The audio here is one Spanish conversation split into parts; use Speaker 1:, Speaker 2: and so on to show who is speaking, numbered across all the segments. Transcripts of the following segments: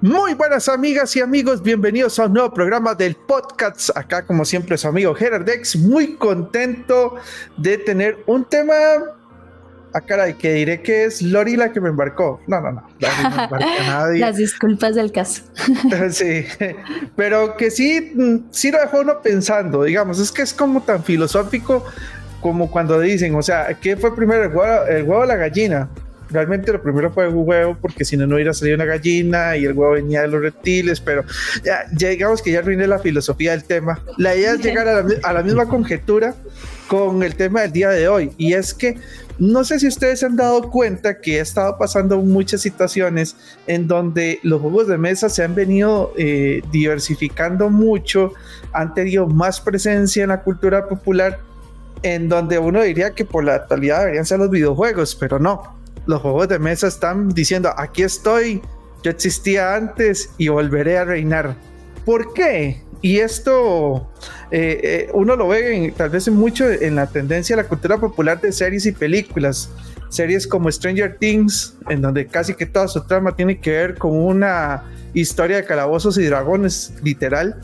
Speaker 1: Muy buenas amigas y amigos, bienvenidos a un nuevo programa del podcast. Acá como siempre su amigo Gerardex, muy contento de tener un tema. Caray, que diré que es Lori la que me embarcó. No me embarca nadie.
Speaker 2: Las disculpas del caso.
Speaker 1: Sí, pero que sí lo dejó uno pensando, digamos, es que es como tan filosófico como cuando dicen, o sea, ¿qué fue primero, el huevo o la gallina? Realmente lo primero fue un huevo, porque si no, no hubiera salido una gallina y el huevo venía de los reptiles, pero ya digamos que ya arruiné la filosofía del tema. La idea es llegar a la misma conjetura con el tema del día de hoy, y es que no sé si ustedes se han dado cuenta que ha estado pasando muchas situaciones en donde los juegos de mesa se han venido diversificando mucho, han tenido más presencia en la cultura popular, en donde uno diría que por la actualidad deberían ser los videojuegos, pero no. Los juegos de mesa están diciendo, aquí estoy, yo existía antes y volveré a reinar. ¿Por qué? Y esto uno lo ve tal vez mucho en la tendencia de la cultura popular de series y películas. Series como Stranger Things, en donde casi que toda su trama tiene que ver con una historia de calabozos y dragones, literal.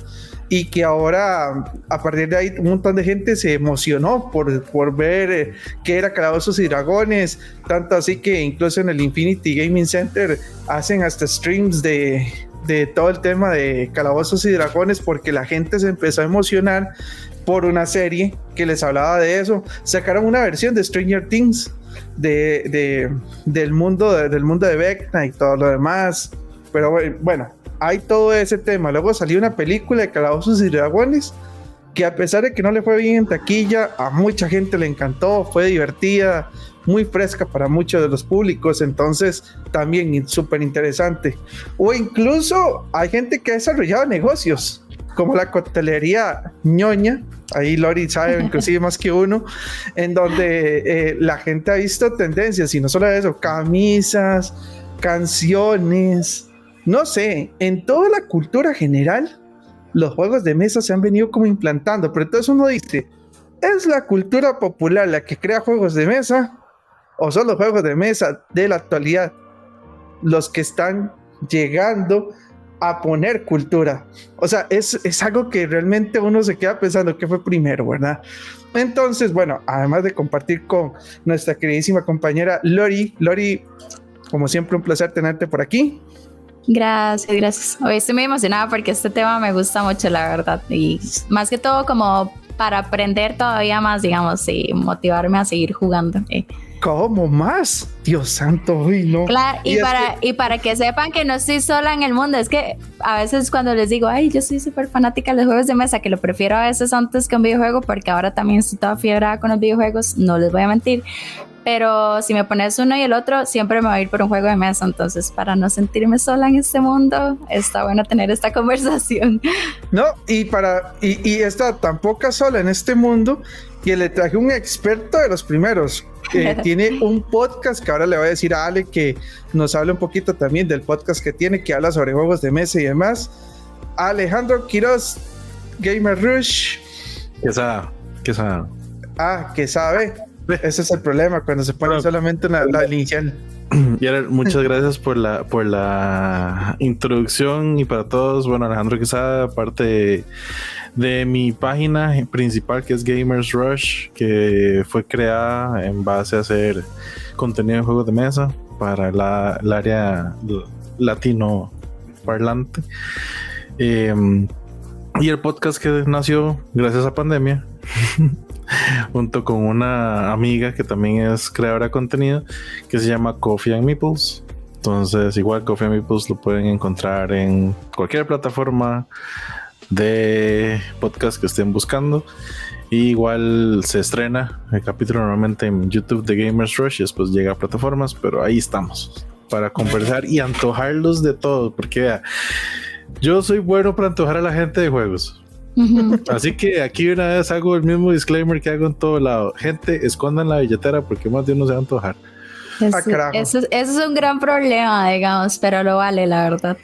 Speaker 1: Y que ahora, a partir de ahí, un montón de gente se emocionó por ver qué era Calabozos y Dragones, tanto así que incluso en el Infinity Gaming Center hacen hasta streams de todo el tema de Calabozos y Dragones, porque la gente se empezó a emocionar por una serie que les hablaba de eso. Sacaron una versión de Stranger Things del mundo de Vecna y todo lo demás, pero bueno, hay todo ese tema. Luego salió una película de Calabozos y Dragones que, a pesar de que no le fue bien en taquilla, a mucha gente le encantó, fue divertida, muy fresca para muchos de los públicos, entonces también súper interesante. O incluso hay gente que ha desarrollado negocios como la coctelería ñoña, ahí Lori sabe inclusive más que uno, en donde la gente ha visto tendencias, y no solo eso, camisas, canciones, no sé, en toda la cultura general los juegos de mesa se han venido como implantando. Pero entonces uno dice, ¿es la cultura popular la que crea juegos de mesa o son los juegos de mesa de la actualidad los que están llegando a poner cultura? O sea, es algo que realmente uno se queda pensando qué fue primero, ¿verdad? Entonces, bueno, además de compartir con nuestra queridísima compañera Lori, como siempre un placer tenerte por aquí.
Speaker 2: Gracias. Hoy estoy muy emocionada porque este tema me gusta mucho, la verdad, y más que todo como para aprender todavía más, digamos, y motivarme a seguir jugando.
Speaker 1: ¿Cómo más? Dios santo, uy, no.
Speaker 2: Claro, y para que sepan que no estoy sola en el mundo. Es que a veces cuando les digo, ay, yo soy súper fanática de los juegos de mesa, que lo prefiero a veces antes que un videojuego, porque ahora también estoy toda fiebrada con los videojuegos, no les voy a mentir. Pero si me pones uno y el otro, siempre me voy a ir por un juego de mesa. Entonces, para no sentirme sola en este mundo, está bueno tener esta conversación.
Speaker 1: No, y está tan poca sola en este mundo que le traje un experto de los primeros. Tiene un podcast que ahora le voy a decir a Ale que nos hable un poquito también del podcast que tiene, que habla sobre juegos de mesa y demás. Alejandro Quiroz, Gamer Rush.
Speaker 3: ¿Qué sabe?
Speaker 1: Que sabe. Ese es el problema cuando se pone solamente la inicial.
Speaker 3: Y ahora, muchas gracias por la introducción. Y para todos, bueno, Alejandro Quesada, parte de mi página principal, que es Gamers Rush, que fue creada en base a hacer contenido de juegos de mesa para el área latino parlante. Y el podcast que nació gracias a pandemia junto con una amiga que también es creadora de contenido, que se llama Coffee and Meeples. Entonces, igual Coffee and Meeples lo pueden encontrar en cualquier plataforma de podcast que estén buscando. Y igual se estrena el capítulo normalmente en YouTube de Gamers Rush y después llega a plataformas, pero ahí estamos para conversar y antojarlos de todo, porque vea, yo soy bueno para antojar a la gente de juegos. Así que aquí una vez hago el mismo disclaimer que hago en todo lado: gente, escondan la billetera porque más de uno se va a antojar.
Speaker 2: Eso es un gran problema, digamos, pero lo vale, la verdad.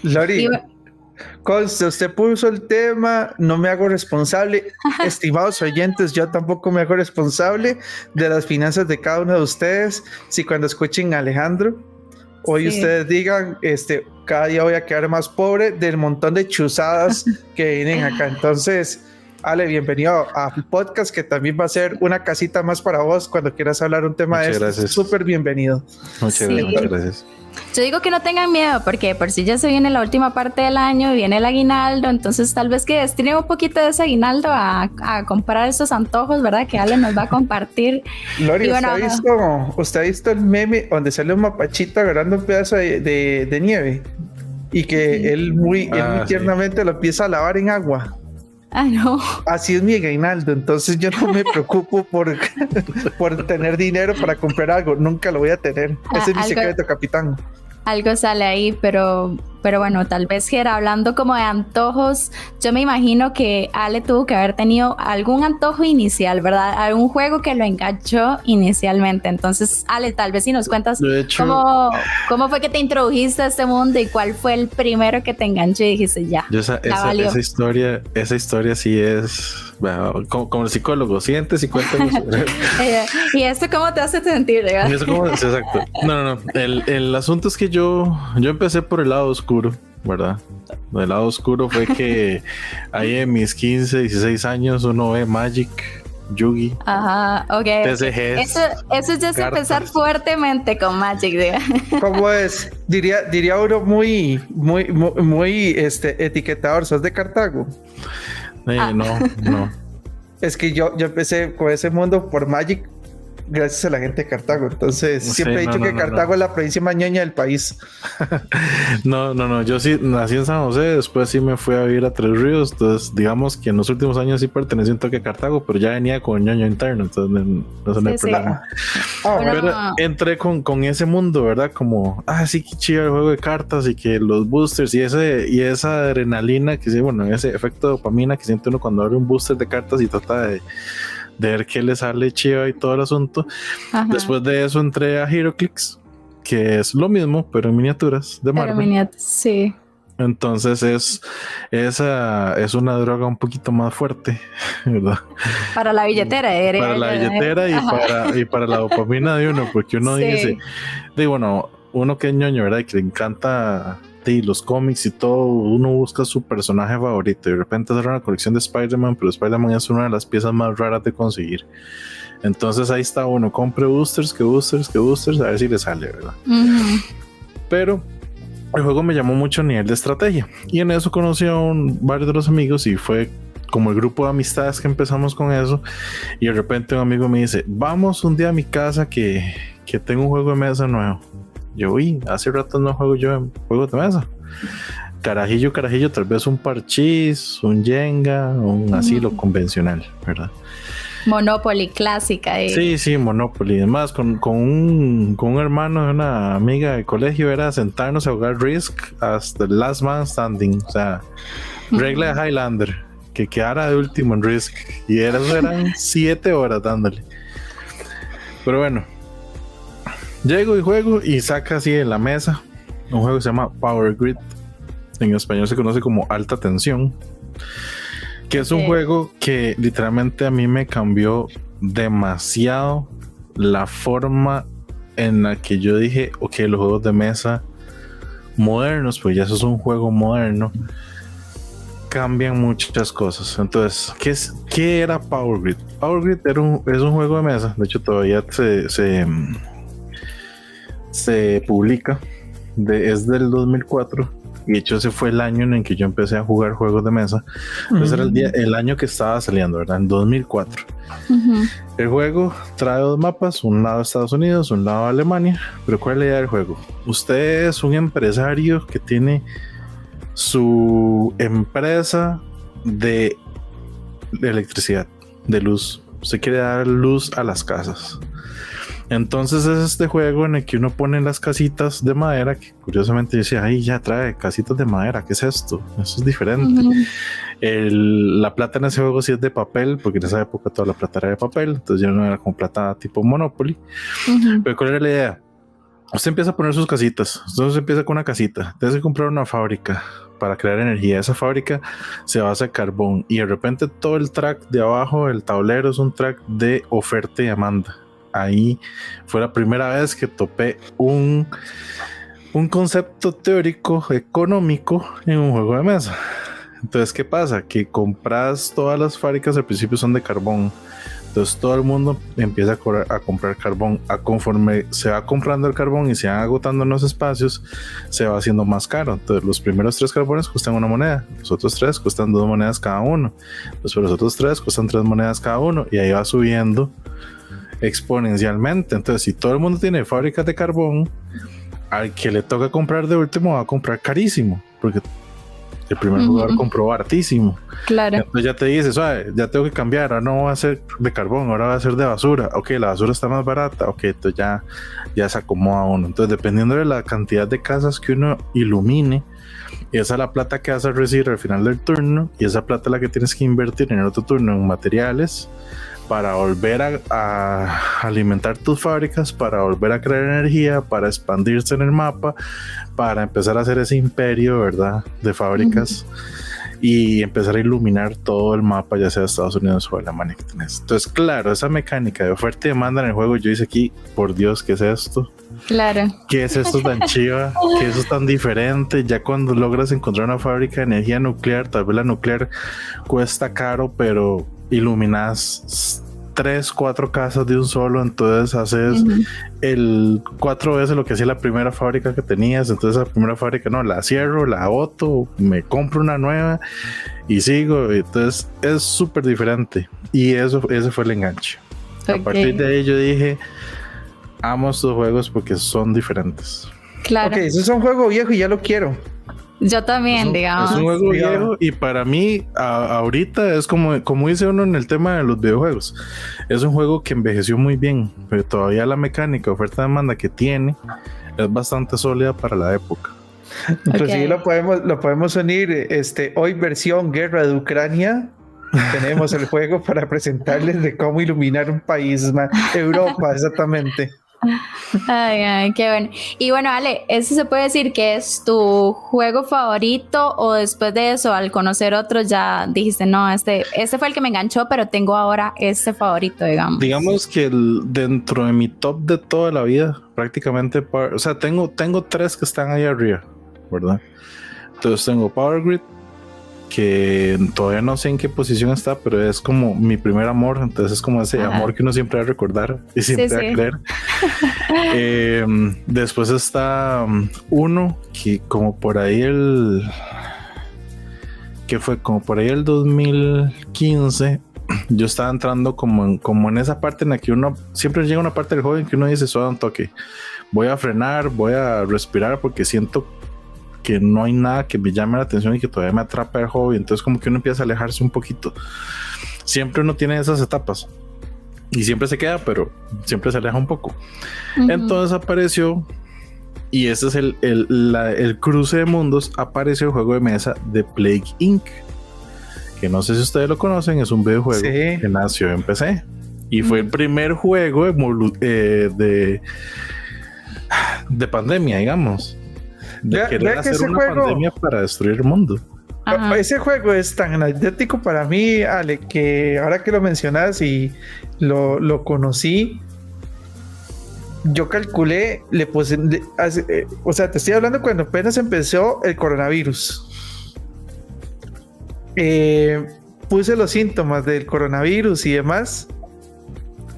Speaker 1: Lori, conste, usted puso el tema, no me hago responsable. Estimados oyentes, yo tampoco me hago responsable de las finanzas de cada uno de ustedes. Si cuando escuchen a Alejandro hoy
Speaker 2: Sí.
Speaker 1: ustedes digan, cada día voy a quedar más pobre del montón de chuzadas que vienen acá. Entonces, Ale, bienvenido al podcast, que también va a ser una casita más para vos cuando quieras hablar un tema
Speaker 3: Muchas
Speaker 1: de esto.
Speaker 3: gracias.
Speaker 1: Súper bienvenido.
Speaker 3: Muchas
Speaker 2: Sí.
Speaker 3: gracias, muchas gracias.
Speaker 2: Yo digo que no tengan miedo, porque por si ya se viene la última parte del año, viene el aguinaldo, entonces tal vez que destinen un poquito de ese aguinaldo a comprar esos antojos, ¿verdad? Que Ale nos va a compartir.
Speaker 1: Lori,
Speaker 2: Y bueno,
Speaker 1: ¿usted ha visto el meme donde sale un mapachito agarrando un pedazo de nieve? Y que él muy
Speaker 3: sí.
Speaker 1: tiernamente lo empieza a lavar en agua.
Speaker 2: Ah, no.
Speaker 1: Así es mi aguinaldo, entonces yo no me preocupo por tener dinero para comprar algo, nunca lo voy a tener. Ese es mi secreto, capitán.
Speaker 2: Algo sale ahí, pero bueno, tal vez que era hablando como de antojos, yo me imagino que Ale tuvo que haber tenido algún antojo inicial, ¿verdad? Algún juego que lo enganchó inicialmente. Entonces, Ale, tal vez si nos cuentas cómo fue que te introdujiste a este mundo y cuál fue el primero que te enganchó y dijiste ya.
Speaker 3: Esa historia sí es, bueno, como el psicólogo, sientes y cuéntanos.
Speaker 2: ¿Y esto cómo te hace sentir?
Speaker 3: Exacto. No. El asunto es que yo empecé por el lado oscuro, ¿verdad? El lado oscuro fue que ahí en mis 15, 16 años uno ve Magic, Yugi,
Speaker 2: ajá, ok.
Speaker 3: TCGs.
Speaker 2: Eso ya es empezar fuertemente con Magic, diga.
Speaker 1: ¿Cómo es? Diría uno muy etiquetador, ¿sos de Cartago?
Speaker 3: No.
Speaker 1: Es que yo empecé con ese mundo por Magic gracias a la gente de Cartago. Entonces, siempre he dicho que Cartago es la provincia más ñoña del país.
Speaker 3: No. Yo sí nací en San José, después sí me fui a vivir a Tres Ríos. Entonces, digamos que en los últimos años sí pertenecí un toque a Cartago, pero ya venía con ñoño interno. Entonces, no hay problema. Pero entré con ese mundo, ¿verdad? Como, sí, qué chido el juego de cartas y que los boosters y esa adrenalina que sí, bueno, ese efecto de dopamina que siente uno cuando abre un booster de cartas y trata de ver qué le sale chido y todo el asunto. Ajá. Después de eso entré a HeroClix, que es lo mismo, pero en miniaturas de Marvel.
Speaker 2: Sí.
Speaker 3: Entonces es una droga un poquito más fuerte, ¿verdad?
Speaker 2: Para la billetera.
Speaker 3: Para la billetera y para la dopamina de uno, porque uno dice, bueno, uno que es ñoño, ¿verdad? Y que le encanta los cómics y todo, uno busca su personaje favorito y de repente hacer una colección de Spider-Man, pero Spider-Man es una de las piezas más raras de conseguir. Entonces ahí está uno, compre boosters, a ver si le sale, ¿verdad? Uh-huh. Pero el juego me llamó mucho a nivel de estrategia y en eso conocí a varios de los amigos y fue como el grupo de amistades que empezamos con eso. Y de repente un amigo me dice, vamos un día a mi casa que tengo un juego de mesa nuevo. Yo, hace rato no juego yo en juegos de mesa. Carajillo, tal vez un parchís, un Jenga, un asilo convencional, ¿verdad?
Speaker 2: Monopoly clásica.
Speaker 3: Sí, Monopoly. Además, con un hermano de una amiga de colegio era sentarnos a jugar Risk hasta el Last Man Standing. O sea, regla de Highlander, que quedara de último en Risk. Y eran 7 horas dándole. Pero bueno, llego y juego y saca así en la mesa un juego que se llama Power Grid. En español se conoce como Alta Tensión. Que es un juego que literalmente a mí me cambió demasiado la forma en la que yo dije, ok, los juegos de mesa modernos, pues ya eso es un juego moderno, cambian muchas cosas. Entonces, ¿qué era Power Grid? Power Grid es un juego de mesa, de hecho todavía se publica, es del 2004. Y de hecho ese fue el año en el que yo empecé a jugar juegos de mesa. Entonces era el año que estaba saliendo, ¿verdad? En 2004. El juego trae 2 mapas, un lado Estados Unidos, un lado Alemania. Pero ¿cuál es la idea del juego? Usted es un empresario que tiene su empresa de electricidad, de luz. Usted quiere dar luz a las casas. Entonces es este juego en el que uno pone las casitas de madera, que curiosamente yo decía, ya trae casitas de madera, ¿qué es esto? Eso es diferente. La plata en ese juego sí es de papel, porque en esa época toda la plata era de papel, entonces ya no era como plata tipo Monopoly. Pero ¿cuál era la idea? Usted empieza a poner sus casitas, entonces empieza con una casita, tienes que comprar una fábrica para crear energía. Esa fábrica se basa en carbón y de repente todo el track de abajo del tablero es un track de oferta y demanda. Ahí fue la primera vez que topé un un concepto teórico económico en un juego de mesa. Entonces, ¿qué pasa? Que compras todas las fábricas al principio son de carbón. Entonces todo el mundo empieza a comprar carbón. Conforme se va comprando el carbón y se van agotando en los espacios, se va haciendo más caro. Entonces los primeros 3 carbones cuestan 1 moneda, los otros 3 cuestan 2 monedas cada uno, los otros 3 cuestan 3 monedas cada uno, y ahí va subiendo exponencialmente. Entonces, si todo el mundo tiene fábricas de carbón, al que le toca comprar de último va a comprar carísimo, porque el primer jugador compró hartísimo.
Speaker 2: Claro.
Speaker 3: Entonces ya te dices, ya tengo que cambiar, ahora no va a ser de carbón, ahora va a ser de basura. Ok, la basura está más barata. Ok, entonces ya se acomoda uno. Entonces, dependiendo de la cantidad de casas que uno ilumine, esa es la plata que vas a recibir al final del turno, y esa plata es la que tienes que invertir en el otro turno en materiales para volver a alimentar tus fábricas, para volver a crear energía, para expandirse en el mapa, para empezar a hacer ese imperio, ¿verdad?, de fábricas, y empezar a iluminar todo el mapa, ya sea de Estados Unidos o Alemania que tenés. Entonces, claro, esa mecánica de oferta y demanda en el juego, yo hice aquí, por Dios, ¿qué es esto?
Speaker 2: Claro.
Speaker 3: ¿Qué es esto tan chiva? ¿Qué es eso tan diferente? Ya cuando logras encontrar una fábrica de energía nuclear, tal vez la nuclear cuesta caro, pero iluminas 3-4 casas de un solo, entonces haces el 4 veces lo que hacía la primera fábrica que tenías. Entonces la primera fábrica no, la cierro, la boto, me compro una nueva y sigo. Entonces es súper diferente, y ese fue el enganche. A partir de ahí yo dije, amo estos juegos porque son diferentes.
Speaker 2: Claro.
Speaker 1: Ok, eso es un juego viejo y ya lo quiero.
Speaker 2: Yo también, digamos.
Speaker 3: Es un juego viejo, y para mí ahorita es como dice uno en el tema de los videojuegos, es un juego que envejeció muy bien, pero todavía la mecánica, oferta-demanda que tiene es bastante sólida para la época.
Speaker 1: Inclusive lo podemos unir, hoy versión guerra de Ucrania. Tenemos el juego para presentarles de cómo iluminar un país, Europa, exactamente.
Speaker 2: Ay, qué bueno. Y bueno, Ale, ¿eso se puede decir que es tu juego favorito, o después de eso, al conocer otros, ya dijiste, no, este fue el que me enganchó, pero tengo ahora este favorito, digamos?
Speaker 3: Digamos que dentro de mi top de toda la vida, prácticamente, o sea, tengo 3 que están ahí arriba, ¿verdad? Entonces tengo Power Grid, que todavía no sé en qué posición está, pero es como mi primer amor. Entonces es como ese amor que uno siempre va a recordar y siempre va a querer. Después está uno que como por ahí el 2015, yo estaba entrando como en esa parte en la que uno siempre llega una parte del juego en que uno dice, suave un toque, voy a frenar, voy a respirar, porque siento que no hay nada que me llame la atención y que todavía me atrapa el hobby. Entonces como que uno empieza a alejarse un poquito. Siempre uno tiene esas etapas y siempre se queda, pero siempre se aleja un poco. Entonces apareció, y ese es el cruce de mundos, apareció el juego de mesa de Plague Inc., que no sé si ustedes lo conocen, es un videojuego que nació en PC y fue el primer juego de pandemia, digamos. De querer hacer una pandemia para destruir el mundo.
Speaker 2: Ajá.
Speaker 1: Ese juego es tan anecdótico para mí, Ale, que ahora que lo mencionas y lo conocí, yo calculé, o sea, te estoy hablando cuando apenas empezó el coronavirus. Puse los síntomas del coronavirus y demás,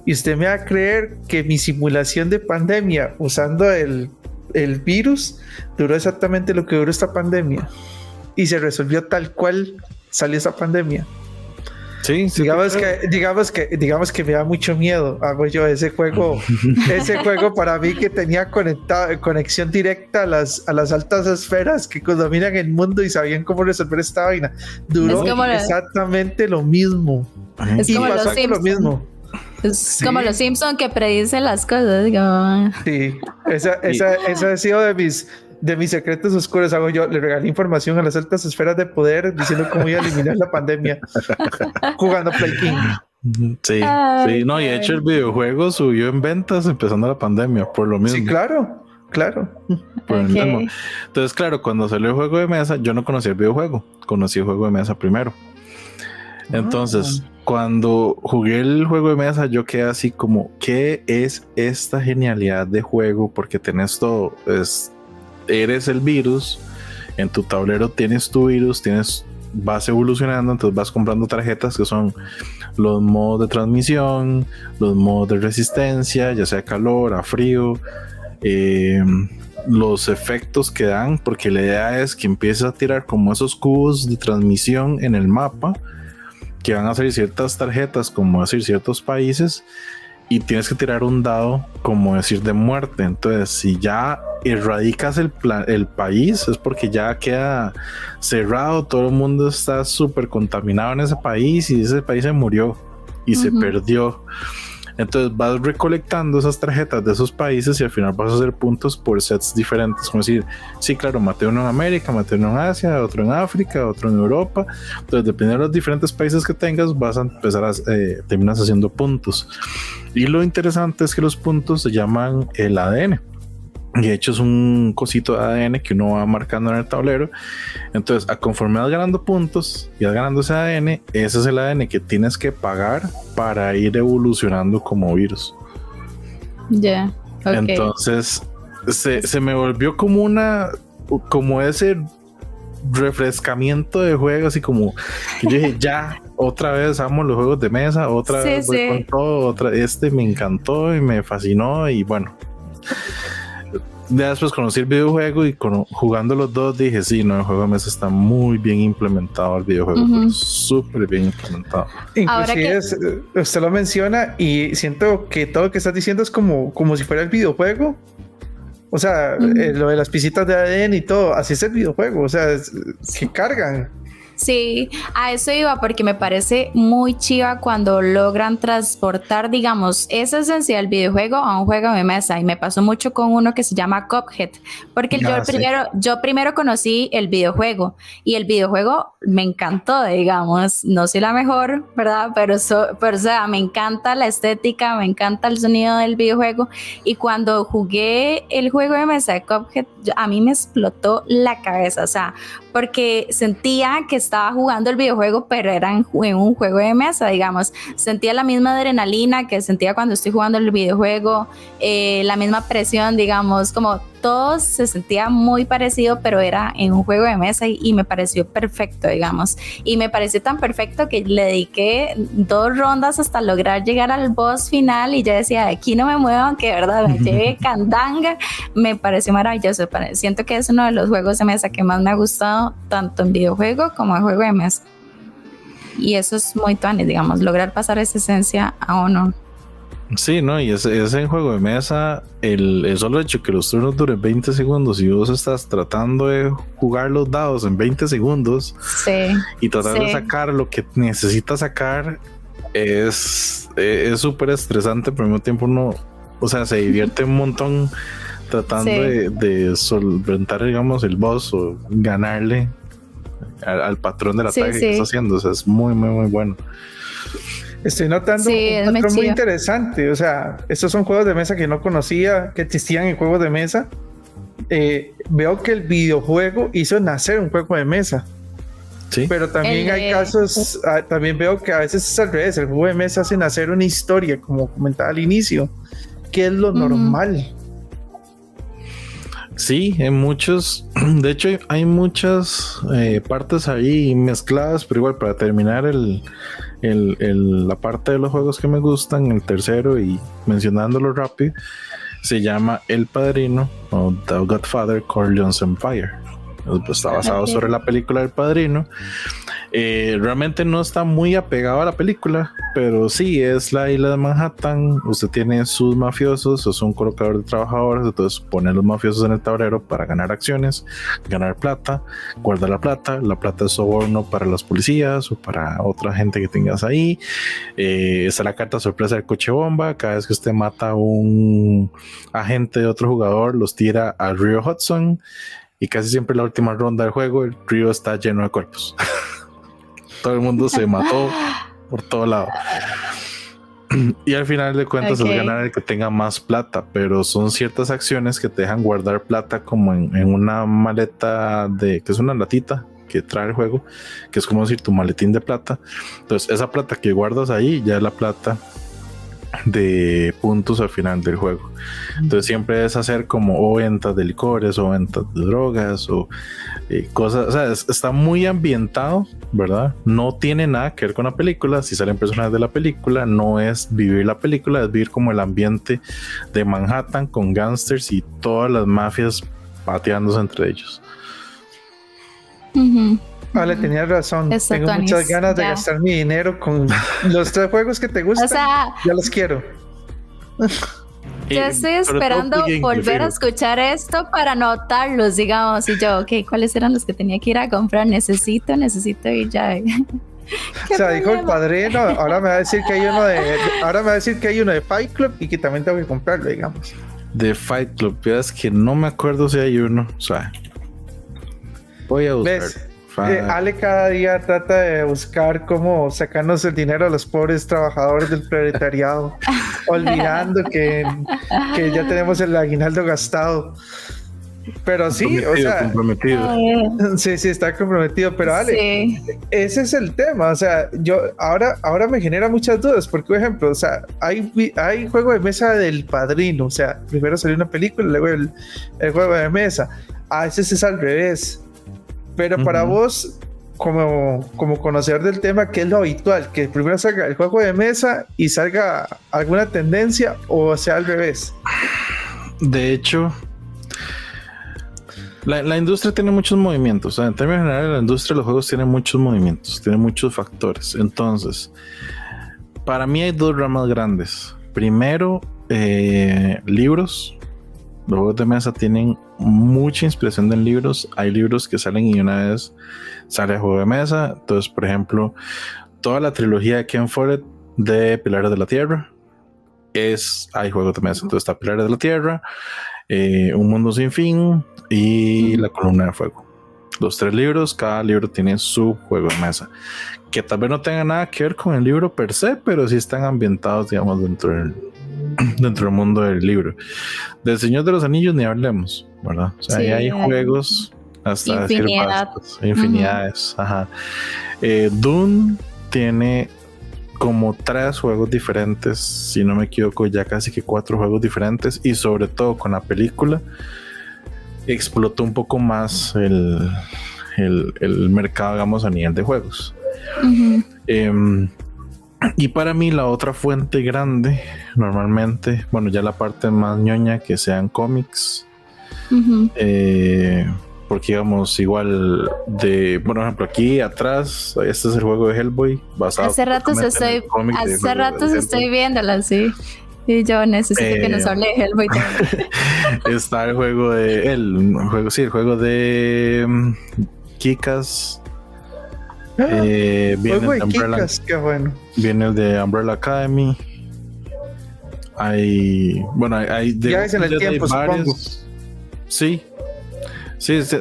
Speaker 1: y usted me va a creer que mi simulación de pandemia usando el virus duró exactamente lo que duró esta pandemia, y se resolvió tal cual salió esta pandemia. Sí, digamos que me da mucho miedo. Hago yo ese juego para mí, que tenía conexión directa a las altas esferas que dominan el mundo y sabían cómo resolver esta vaina. Duró exactamente lo mismo.
Speaker 2: Es como
Speaker 1: pasó lo mismo.
Speaker 2: Es como los Simpsons, que predicen las cosas.
Speaker 1: Sí, esa ha sido de mis secretos oscuros. Hago yo, le regalé información a las altas esferas de poder diciendo cómo iba a eliminar la pandemia jugando Play King.
Speaker 3: Sí, no, y de hecho el videojuego subió en ventas empezando la pandemia por lo mismo.
Speaker 1: Sí, claro.
Speaker 3: Por el mismo. Entonces, claro, cuando salió el juego de mesa, yo no conocía el videojuego, conocí el juego de mesa primero. Entonces, cuando jugué el juego de mesa, yo quedé así como, ¿qué es esta genialidad de juego? Porque tenés todo, eres el virus, en tu tablero tienes tu virus, vas evolucionando, entonces vas comprando tarjetas que son los modos de transmisión, los modos de resistencia, ya sea calor, a frío, los efectos que dan, porque la idea es que empieces a tirar como esos cubos de transmisión en el mapa, que van a salir ciertas tarjetas, como decir ciertos países, y tienes que tirar un dado, como decir, de muerte. Entonces, si ya erradicas el país, es porque ya queda cerrado, todo el mundo está súper contaminado en ese país, y ese país se murió y se perdió. Entonces vas recolectando esas tarjetas de esos países y al final vas a hacer puntos por sets diferentes, como decir, sí, claro, maté uno en América, maté uno en Asia, otro en África, otro en Europa. Entonces, dependiendo de los diferentes países que tengas, vas a empezar a terminas haciendo puntos. Y lo interesante es que los puntos se llaman el ADN. Y de hecho es un cosito de ADN que uno va marcando en el tablero. Entonces, conforme vas ganando puntos y vas ganando ese ADN, ese es el ADN que tienes que pagar para ir evolucionando como virus.
Speaker 2: Ya, okay.
Speaker 3: Entonces, se me volvió como ese refrescamiento de juegos, y como que yo dije, ya, otra vez amo los juegos de mesa, otra vez voy con todo, me encantó y me fascinó, y bueno. Ya después conocí el videojuego y jugando los dos dije, sí, no, el juego de mesa está muy bien implementado, el videojuego, pero súper bien implementado.
Speaker 1: Inclusive usted lo menciona y siento que todo lo que estás diciendo es como si fuera el videojuego. O sea, lo de las pisitas de ADN y todo, así es el videojuego, o sea, que cargan.
Speaker 2: Sí, a eso iba, porque me parece muy chiva cuando logran transportar, digamos, esa esencia del videojuego a un juego de mesa. Y me pasó mucho con uno que se llama Cuphead, porque yo primero conocí el videojuego, y el videojuego me encantó, digamos, no soy la mejor, ¿verdad? Pero o sea, me encanta la estética, me encanta el sonido del videojuego, y cuando jugué el juego de mesa de Cuphead, a mí me explotó la cabeza, o sea, porque sentía que estaba jugando el videojuego, pero era en un juego de mesa, digamos. Sentía la misma adrenalina que sentía cuando estoy jugando el videojuego, la misma presión, digamos, como todo se sentía muy parecido, pero era en un juego de mesa, y me pareció perfecto, digamos. Y me pareció tan perfecto que le dediqué 2 rondas hasta lograr llegar al boss final, y yo decía, de aquí no me muevo, que de verdad me lleve candanga. Me pareció maravilloso. Siento que es uno de los juegos de mesa que más me ha gustado, tanto en videojuego como en juego de mesa. Y eso es muy tuanis, digamos, lograr pasar esa esencia a uno.
Speaker 3: Sí, no, y ese juego de mesa, el solo hecho que los turnos duren 20 segundos y vos estás tratando de jugar los dados en 20 segundos, y tratar de sacar lo que necesitas sacar, es súper estresante, pero al mismo tiempo uno, o sea, se divierte un montón tratando de solventar, digamos, el boss o ganarle al patrón del ataque que está haciendo. O sea, es muy, muy, muy bueno.
Speaker 1: Estoy notando un patrón muy interesante. O sea, estos son juegos de mesa que no conocía que existían en juegos de mesa. Veo que el videojuego hizo nacer un juego de mesa. Sí. Pero también hay casos, también veo que a veces es al revés. El juego de mesa hace nacer una historia, como comentaba al inicio, que es lo normal.
Speaker 3: Sí, en muchos, de hecho hay muchas partes ahí mezcladas, pero igual para terminar la parte de los juegos que me gustan, el tercero, y mencionándolo rápido, se llama El Padrino o The Godfather Corleone's Empire. Está basado sobre la película del Padrino. Realmente no está muy apegado a la película, pero sí es la isla de Manhattan. Usted tiene sus mafiosos, es un colocador de trabajadores, entonces pone a los mafiosos en el tablero para ganar acciones, ganar plata, guardar la plata es soborno para las policías o para otra gente que tengas ahí. Está la carta sorpresa del coche bomba. Cada vez que usted mata a un agente de otro jugador, los tira al río Hudson, y casi siempre en la última ronda del juego el río está lleno de cuerpos. Todo el mundo se mató por todo lado. Y al final de cuentas es ganar el que tenga más plata, pero son ciertas acciones que te dejan guardar plata como en una maleta que es una latita que trae el juego, que es como decir tu maletín de plata. Entonces esa plata que guardas ahí ya es la plata de puntos al final del juego. Entonces siempre es hacer como o ventas de licores o ventas de drogas o cosas, o sea, está muy ambientado, ¿verdad? No tiene nada que ver con la película. Si salen personajes de la película, no es vivir la película, es vivir como el ambiente de Manhattan con gangsters y todas las mafias pateándose entre ellos.
Speaker 1: Vale, tenías razón.
Speaker 2: Exacto,
Speaker 1: Tengo muchas ganas de
Speaker 2: ya.
Speaker 1: gastar mi dinero con los 3 juegos que te gustan.
Speaker 2: O sea,
Speaker 1: Ya los quiero.
Speaker 2: yo estoy esperando volver a escuchar esto para anotarlos, digamos. Y yo, ok, ¿cuáles eran los que tenía que ir a comprar? Necesito y ya.
Speaker 1: O sea, dijo el padrino, ahora me va a decir que hay uno de Fight Club y que también tengo que comprarlo, digamos.
Speaker 3: De Fight Club, es que no me acuerdo si hay uno, o sea, voy a buscar.
Speaker 1: ¿Ves? Ale cada día trata de buscar cómo sacarnos el dinero a los pobres trabajadores del proletariado, olvidando que ya tenemos el aguinaldo gastado. Pero sí, o sea,
Speaker 3: comprometido.
Speaker 1: sí, está comprometido, pero Ale,
Speaker 2: Sí.
Speaker 1: ese es el tema, o sea, yo ahora me genera muchas dudas, porque por ejemplo, o sea, hay juego de mesa del Padrino, o sea, primero salió una película, luego el juego de mesa, a veces es al revés, pero para vos, como conocedor del tema, ¿qué es lo habitual? ¿Que primero salga el juego de mesa y salga alguna tendencia o sea al revés?
Speaker 3: De hecho, la industria tiene muchos movimientos. O sea, en términos generales, la industria de los juegos tiene muchos movimientos, tiene muchos factores. Entonces, para mí hay 2 ramas grandes. Primero, libros. Los juegos de mesa tienen mucha inspiración en libros. Hay libros que salen y una vez sale el juego de mesa. Entonces, por ejemplo, toda la trilogía de Ken Follett de Pilares de la Tierra hay juegos de mesa. Entonces está Pilares de la Tierra, Un Mundo Sin Fin y La Columna de Fuego. Los 3 libros, cada libro tiene su juego de mesa, que tal vez no tenga nada que ver con el libro per se, pero sí están ambientados, digamos, dentro del mundo del libro. Del Señor de los Anillos ni hablemos, ¿verdad? O sea,
Speaker 2: Sí,
Speaker 3: ahí hay juegos hasta
Speaker 2: infinidad.
Speaker 3: infinidades. Ajá. Dune tiene como 3 juegos diferentes, si no me equivoco, ya casi que 4 juegos diferentes, y sobre todo con la película explotó un poco más el mercado, digamos, a nivel de juegos. Y para mí la otra fuente grande, normalmente, bueno, ya la parte más ñoña, que sean cómics, porque digamos, igual por ejemplo, aquí atrás, este es el juego de Hellboy, basado
Speaker 2: Hace ratos estoy viéndola, sí. Y yo necesito que nos hable de Hellboy también.
Speaker 3: Está el juego el juego de Kick-Ass. Viene
Speaker 1: Juego
Speaker 3: el
Speaker 1: de Kick-Ass, qué bueno.
Speaker 3: Viene el de Umbrella Academy. Hay
Speaker 1: ya es en el tiempo, supongo.
Speaker 3: Sí,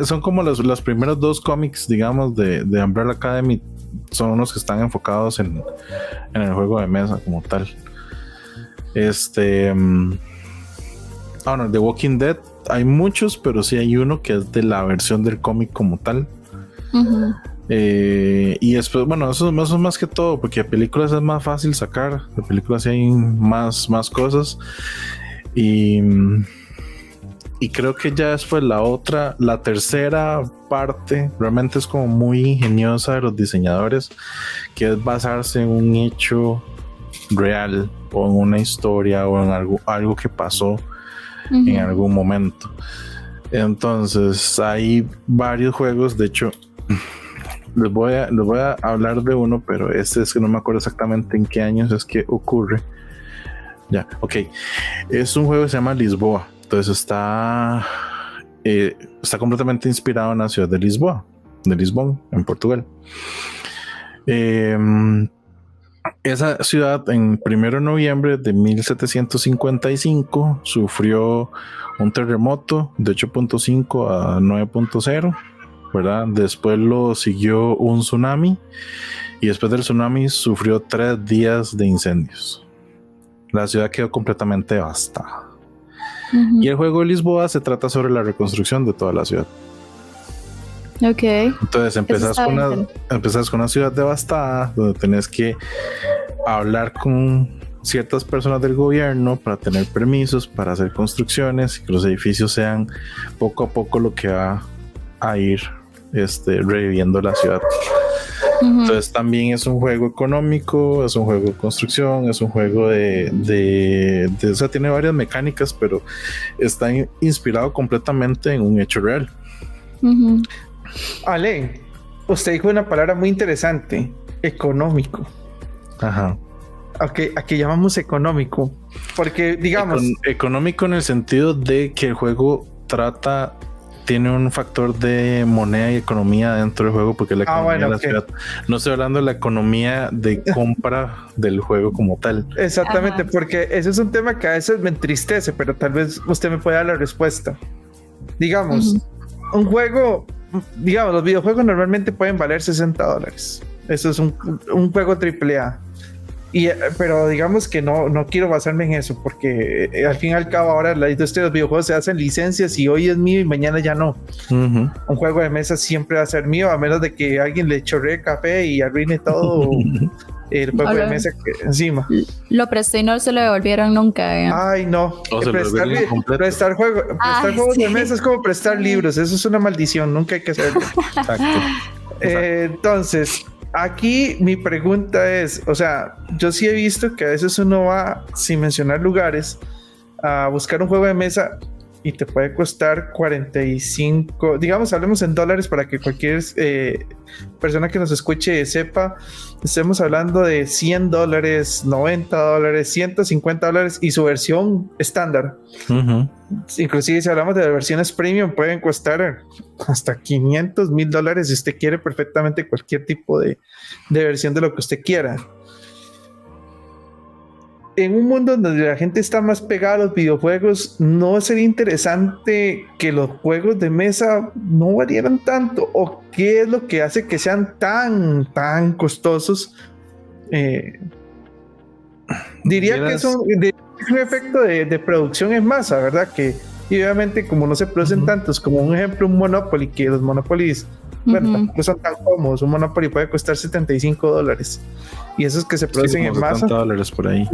Speaker 3: son como los primeros 2 cómics, digamos, de Umbrella Academy. Son unos que están enfocados en el juego de mesa como tal. The Walking Dead hay muchos, pero sí hay uno que es de la versión del cómic como tal. Y después, bueno, eso es más que todo, porque de películas es más fácil sacar. De películas sí hay más cosas. Y creo que ya después la tercera parte realmente es como muy ingeniosa de los diseñadores, que es basarse en un hecho real o en una historia o en algo que pasó en algún momento. Entonces hay varios juegos, de hecho les voy a hablar de uno, pero es que no me acuerdo exactamente en qué años es que ocurre. Ya, ok. Es un juego que se llama Lisboa. Entonces está completamente inspirado en la ciudad de Lisboa, de Lisbon, en Portugal. Esa ciudad en 1 de noviembre de 1755 sufrió un terremoto de 8.5 a 9.0, ¿verdad? Después lo siguió un tsunami y después del tsunami sufrió 3 días de incendios. La ciudad quedó completamente devastada. Y el juego de Lisboa se trata sobre la reconstrucción de toda la ciudad.
Speaker 2: Ok.
Speaker 3: Entonces empezás con una ciudad devastada donde tenés que hablar con ciertas personas del gobierno para tener permisos para hacer construcciones y que los edificios sean poco a poco lo que va a ir reviviendo la ciudad. Entonces también es un juego económico, es un juego de construcción, es un juego o sea, tiene varias mecánicas, pero está inspirado completamente en un hecho real.
Speaker 1: Ale, usted dijo una palabra muy interesante, económico.
Speaker 3: Ajá.
Speaker 1: Aquí llamamos económico, porque digamos...
Speaker 3: Económico en el sentido de que el juego tiene un factor de moneda y economía dentro del juego, porque la economía de la ciudad. No estoy hablando de la economía de compra del juego como tal.
Speaker 1: Exactamente. Ajá. Porque ese es un tema que a veces me entristece, pero tal vez usted me pueda dar la respuesta. Digamos, un juego, digamos, los videojuegos normalmente pueden valer $60. Eso es un juego AAA. Pero digamos que no quiero basarme en eso, porque al fin y al cabo ahora la industria de los videojuegos se hacen licencias y hoy es mío y mañana ya no. Un juego de mesa siempre va a ser mío, a menos de que alguien le chorree café y arruine todo el juego de mesa encima.
Speaker 2: Lo prestó y no se lo devolvieron nunca.
Speaker 1: Ay, no. Prestar juegos de mesa es como prestar libros. Eso es una maldición. Nunca hay que hacerlo. Exacto. Entonces... Aquí mi pregunta es, o sea, yo sí he visto que a veces uno va, sin mencionar lugares, a buscar un juego de mesa y te puede costar 45, digamos, hablemos en dólares para que cualquier persona que nos escuche sepa, estemos hablando de $100, $90, $150 y su versión estándar. Inclusive si hablamos de versiones premium pueden costar hasta $500, $1,000 si usted quiere perfectamente cualquier tipo de versión de lo que usted quiera. En un mundo donde la gente está más pegada a los videojuegos, ¿no sería interesante que los juegos de mesa no valieran tanto? ¿O qué es lo que hace que sean tan costosos? Diría que es un efecto de producción en masa, ¿verdad? Y obviamente como no se producen tantos, como un ejemplo un Monopoly, que los Monopolies tampoco son tan cómodos. Un Monopoly puede costar $75 y esos que se producen en masa
Speaker 3: $70 por ahí.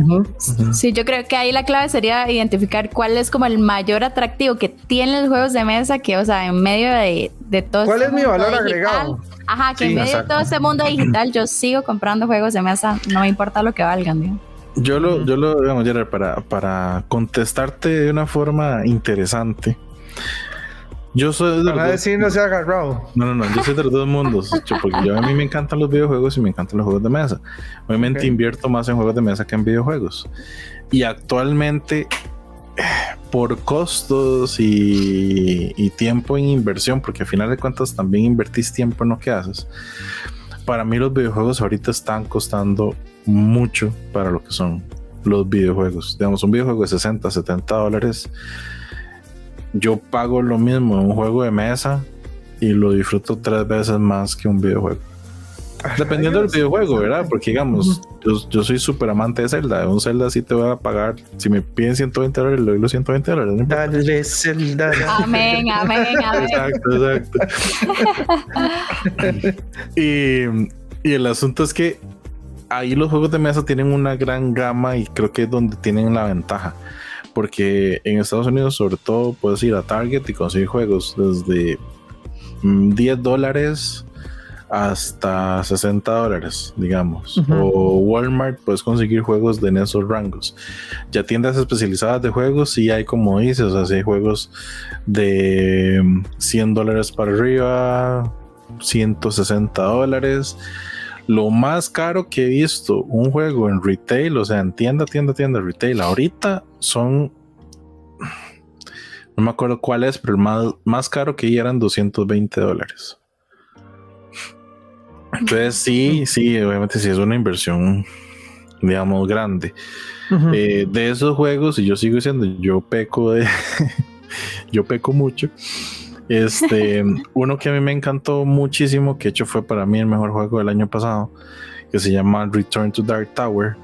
Speaker 2: Sí, yo creo que ahí la clave sería identificar cuál es como el mayor atractivo que tienen los juegos de mesa, que o sea, en medio de todo
Speaker 1: ¿cuál es mi valor digital, agregado?
Speaker 2: Ajá, que en medio de todo este mundo digital yo sigo comprando juegos de mesa, no me importa lo que valgan, ¿no?
Speaker 3: Yo lo digamos, Gerard, para contestarte de una forma interesante. Yo soy de
Speaker 1: no se ha agarrado.
Speaker 3: No, yo soy de los dos mundos, porque a mí me encantan los videojuegos y me encantan los juegos de mesa. Obviamente invierto más en juegos de mesa que en videojuegos. Y actualmente, por costos y tiempo en inversión, porque al final de cuentas también invertís tiempo en lo que haces, para mí los videojuegos ahorita están costando mucho para lo que son los videojuegos. Digamos, un videojuego de $60, $70, yo pago lo mismo en un juego de mesa y lo disfruto 3 veces más que un videojuego. Dependiendo del videojuego, ¿verdad? Porque digamos, yo soy súper amante de Zelda. Un Zelda sí te voy a pagar. Si me piden $120, le doy los $120. ¿No?
Speaker 1: Dale, Zelda.
Speaker 2: Amén.
Speaker 3: Exacto. Y el asunto es que ahí los juegos de mesa tienen una gran gama y creo que es donde tienen la ventaja. Porque en Estados Unidos, sobre todo, puedes ir a Target y conseguir juegos desde $10 hasta $60, digamos. O Walmart, puedes conseguir juegos en esos rangos. Ya tiendas especializadas de juegos, sí hay, como dices, o sea, sí hay juegos de $100 para arriba, $160. Lo más caro que he visto un juego en retail, o sea, en tienda retail, ahorita son, no me acuerdo cuál es, pero el más caro que eran $220. Entonces sí, obviamente sí es una inversión, digamos, grande. De esos juegos, y yo sigo diciendo, yo peco mucho. Uno que a mí me encantó muchísimo, que de hecho fue para mí el mejor juego del año pasado, que se llama Return to Dark Tower.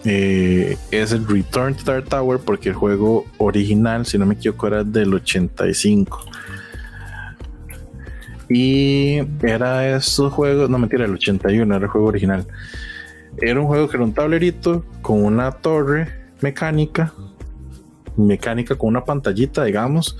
Speaker 3: Es el Return to Dark Tower porque el juego original, si no me equivoco, era del 85. Y era esos juegos, no mentira, el 81 era el juego original. Era un juego que era un tablerito con una torre mecánica con una pantallita, digamos,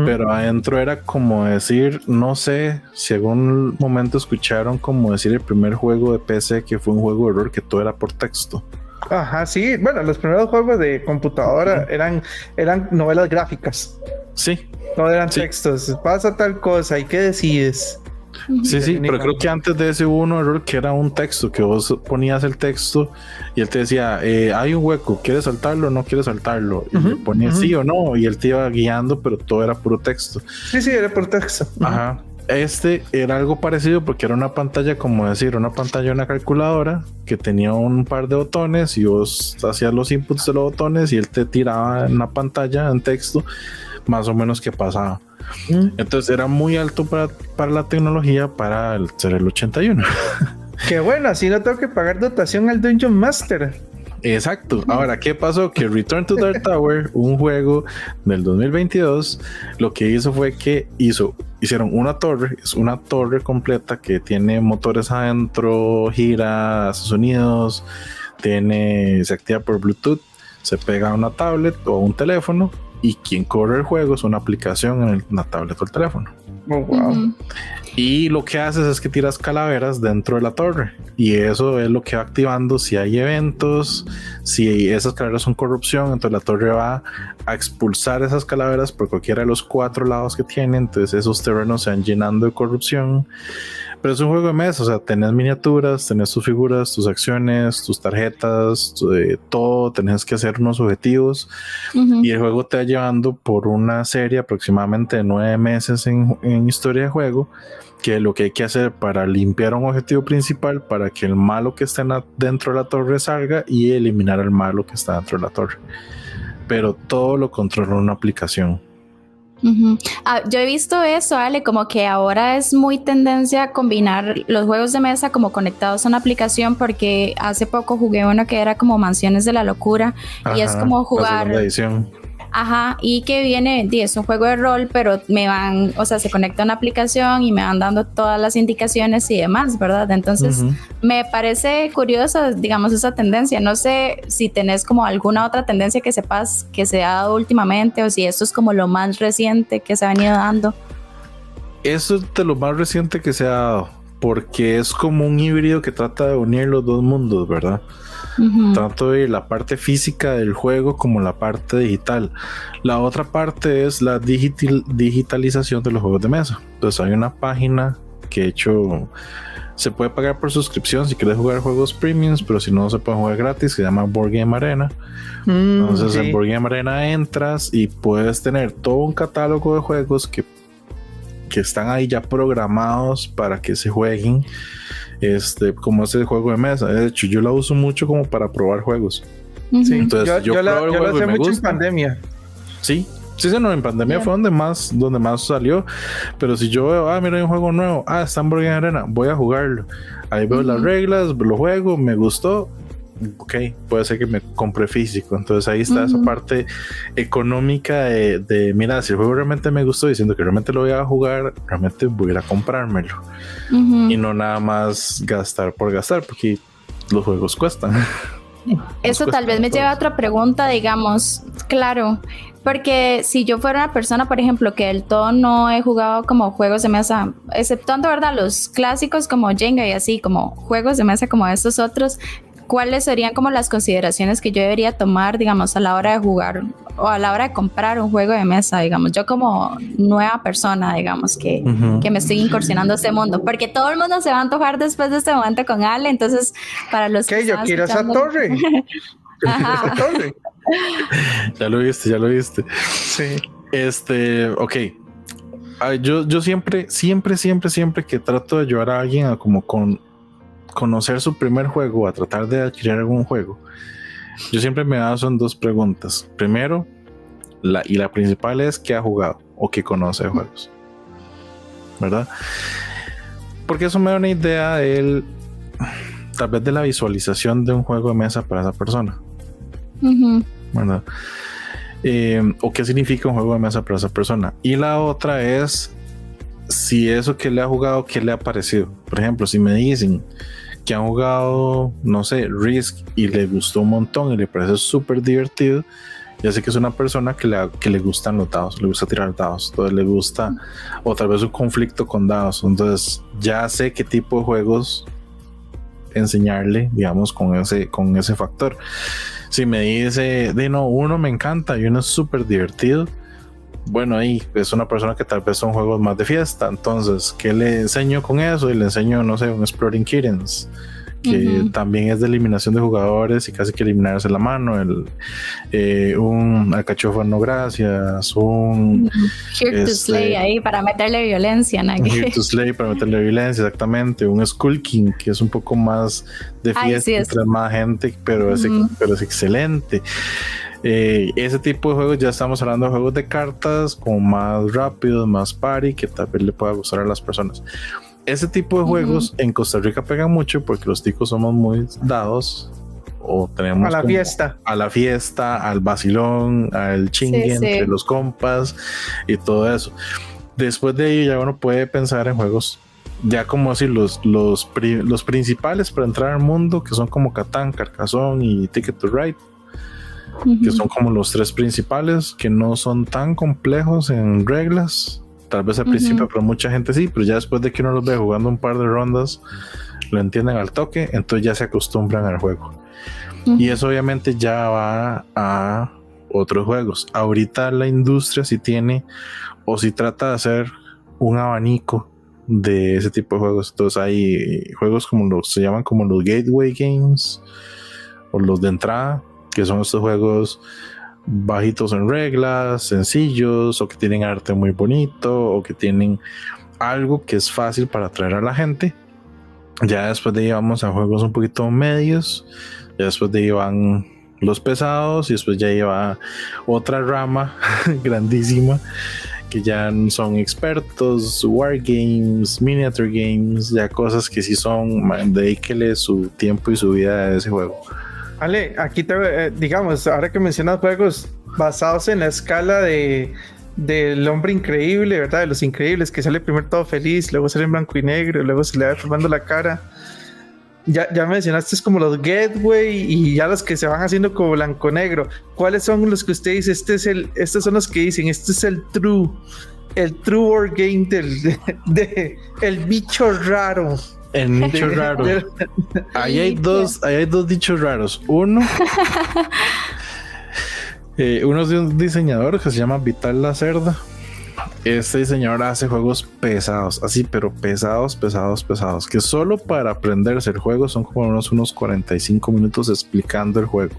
Speaker 3: pero adentro era como decir, no sé si algún momento escucharon como decir el primer juego de PC que fue un juego de horror que todo era por texto.
Speaker 1: Ajá, sí, bueno, los primeros juegos de computadora eran novelas gráficas.
Speaker 3: Sí.
Speaker 1: No eran textos, pasa tal cosa, ¿y qué decides?
Speaker 3: Sí, pero creo que antes de ese hubo un error que era un texto, que vos ponías el texto y él te decía, hay un hueco, ¿quieres saltarlo o no quieres saltarlo? Y le ponías sí o no, y él te iba guiando, pero todo era puro texto.
Speaker 1: Sí, era puro texto.
Speaker 3: Ajá. Este era algo parecido porque era una pantalla, como decir, una pantalla de una calculadora que tenía un par de botones y vos hacías los inputs de los botones y él te tiraba en la pantalla en texto más o menos qué pasaba. Entonces era muy alto para la tecnología para ser el 81.
Speaker 1: Qué bueno, así no tengo que pagar dotación al Dungeon Master.
Speaker 3: Exacto. Ahora, ¿qué pasó? Que Return to Dark Tower, un juego del 2022, lo que hizo fue que hicieron una torre, es una torre completa que tiene motores adentro, gira, hace sonidos, se activa por Bluetooth, se pega a una tablet o a un teléfono y quien corre el juego es una aplicación en la tablet o el teléfono.
Speaker 1: Oh, wow.
Speaker 3: Y lo que haces es que tiras calaveras dentro de la torre y eso es lo que va activando si hay eventos, si esas calaveras son corrupción, entonces la torre va a expulsar esas calaveras por cualquiera de los 4 lados que tiene, entonces esos terrenos se van llenando de corrupción. Pero es un juego de mesa, o sea, tenés miniaturas, tenés tus figuras, tus acciones, tus tarjetas, todo, tenés que hacer unos objetivos y el juego te va llevando por una serie aproximadamente de 9 meses en historia de juego, que lo que hay que hacer para limpiar un objetivo principal para que el malo que esté dentro de la torre salga y eliminar al malo que está dentro de la torre. Pero todo lo controla una aplicación.
Speaker 2: Yo he visto eso, Ale, como que ahora es muy tendencia a combinar los juegos de mesa como conectados a una aplicación, porque hace poco jugué uno que era como Mansiones de la Locura. Ajá, y es como jugar. Ajá, y que es un juego de rol, pero se conecta a una aplicación y me van dando todas las indicaciones y demás, ¿verdad? Entonces, me parece curiosa, digamos, esa tendencia. No sé si tenés como alguna otra tendencia que sepas que se ha dado últimamente o si esto es como lo más reciente que se ha venido dando.
Speaker 3: Eso es de lo más reciente que se ha dado, porque es como un híbrido que trata de unir los dos mundos, ¿verdad? Tanto de la parte física del juego como la parte digital. La otra parte es la digitalización de los juegos de mesa. Entonces hay una página que de hecho se puede pagar por suscripción si quieres jugar juegos premiums, pero si no se puede jugar gratis, que se llama Board Game Arena. Entonces en Board Game Arena entras y puedes tener todo un catálogo de juegos que están ahí ya programados para que se jueguen, como ese juego de mesa. De hecho, yo la uso mucho como para probar juegos.
Speaker 1: Sí, entonces yo la usé mucho en pandemia.
Speaker 3: Sí, no, en pandemia fue donde más salió. Pero si yo veo, mira, hay un juego nuevo, está en Board Game Arena, voy a jugarlo. Ahí veo las reglas, lo juego, me gustó. Ok, puede ser que me compre físico. Entonces ahí está esa parte económica de mira, si el juego realmente me gustó, diciendo que realmente lo voy a jugar, realmente voy a ir a comprármelo y no nada más gastar por gastar, porque los juegos cuestan.
Speaker 2: Eso tal vez me lleva a otra pregunta, digamos, claro, porque si yo fuera una persona, por ejemplo, que del todo no he jugado como juegos de mesa, exceptuando, ¿verdad?, los clásicos como Jenga y así, como juegos de mesa como estos otros, ¿cuáles serían como las consideraciones que yo debería tomar, digamos, a la hora de jugar o a la hora de comprar un juego de mesa, digamos, yo como nueva persona, digamos, que me estoy incursionando a este mundo? Porque todo el mundo se va a antojar después de este momento con Ale, entonces, para los que
Speaker 1: yo quiero esa torre.
Speaker 2: Ajá.
Speaker 1: Esa torre.
Speaker 3: Ya lo viste.
Speaker 1: Sí.
Speaker 3: Ok. Yo siempre que trato de ayudar a alguien a como conocer su primer juego, a tratar de adquirir algún juego, yo siempre me baso en 2 preguntas. Primero, la principal es qué ha jugado o qué conoce de juegos, ¿verdad? Porque eso me da una idea tal vez de la visualización de un juego de mesa para esa persona, ¿verdad? O qué significa un juego de mesa para esa persona. Y la otra es si eso que le ha jugado, qué le ha parecido. Por ejemplo, si me dicen que han jugado, no sé, Risk y le gustó un montón y le parece súper divertido, ya sé que es una persona que le gustan los dados, le gusta tirar dados, entonces le gusta, o tal vez un conflicto con dados, entonces ya sé qué tipo de juegos enseñarle, digamos, con ese factor. Si me dice, no, uno me encanta y uno es súper divertido, bueno, ahí es una persona que tal vez son juegos más de fiesta, entonces, ¿qué le enseño con eso? Y le enseño, no sé, un Exploding Kittens, que también es de eliminación de jugadores y casi que eliminarse la mano, un Alcachofa no gracias, un
Speaker 2: Here to Slay ahí para meterle violencia,
Speaker 3: Here to Slay para meterle violencia, exactamente, un Skull King que es un poco más de fiesta, sí, entre más gente, pero es excelente. Ese tipo de juegos, ya estamos hablando de juegos de cartas como más rápidos, más party, que tal vez le pueda gustar a las personas. Ese tipo de juegos en Costa Rica pegan mucho porque los ticos somos muy dados, o tenemos
Speaker 1: a la fiesta,
Speaker 3: al vacilón, al chingue entre los compas y todo eso. Después de ello ya uno puede pensar en juegos ya como así los principales para entrar al mundo, que son como Catán, Carcassonne y Ticket to Ride, que son como los tres principales, que no son tan complejos en reglas. Tal vez al principio, pero mucha gente sí, pero ya después de que uno los ve jugando un par de rondas, lo entienden al toque, entonces ya se acostumbran al juego. Y eso obviamente ya va a otros juegos. Ahorita la industria sí tiene, o sí trata de hacer un abanico de ese tipo de juegos. Entonces hay juegos como se llaman como los Gateway Games, o los de entrada, que son estos juegos bajitos en reglas, sencillos, o que tienen arte muy bonito, o que tienen algo que es fácil para atraer a la gente. Ya después de ahí vamos a juegos un poquito medios, ya después de ahí van los pesados, y después ya lleva otra rama grandísima, que ya son expertos, wargames, miniature games, ya cosas que sí son, dedíquele su tiempo y su vida a ese juego.
Speaker 1: Ale, aquí digamos, ahora que mencionas juegos basados en la escala del hombre increíble, ¿verdad? De los increíbles, que sale primero todo feliz, luego sale en blanco y negro, luego se le va formando la cara. Ya mencionaste es como los Gateway y ya los que se van haciendo como blanco-negro. ¿Cuáles son los que usted dice? Estos son los que dicen, este es el true word game el bicho raro.
Speaker 3: El nicho raro. Ahí hay dos dichos raros. Uno es de un diseñador que se llama Vital La Cerda. Este diseñador hace juegos pesados, así, pero pesados, que solo para aprenderse el juego son como unos 45 minutos explicando el juego.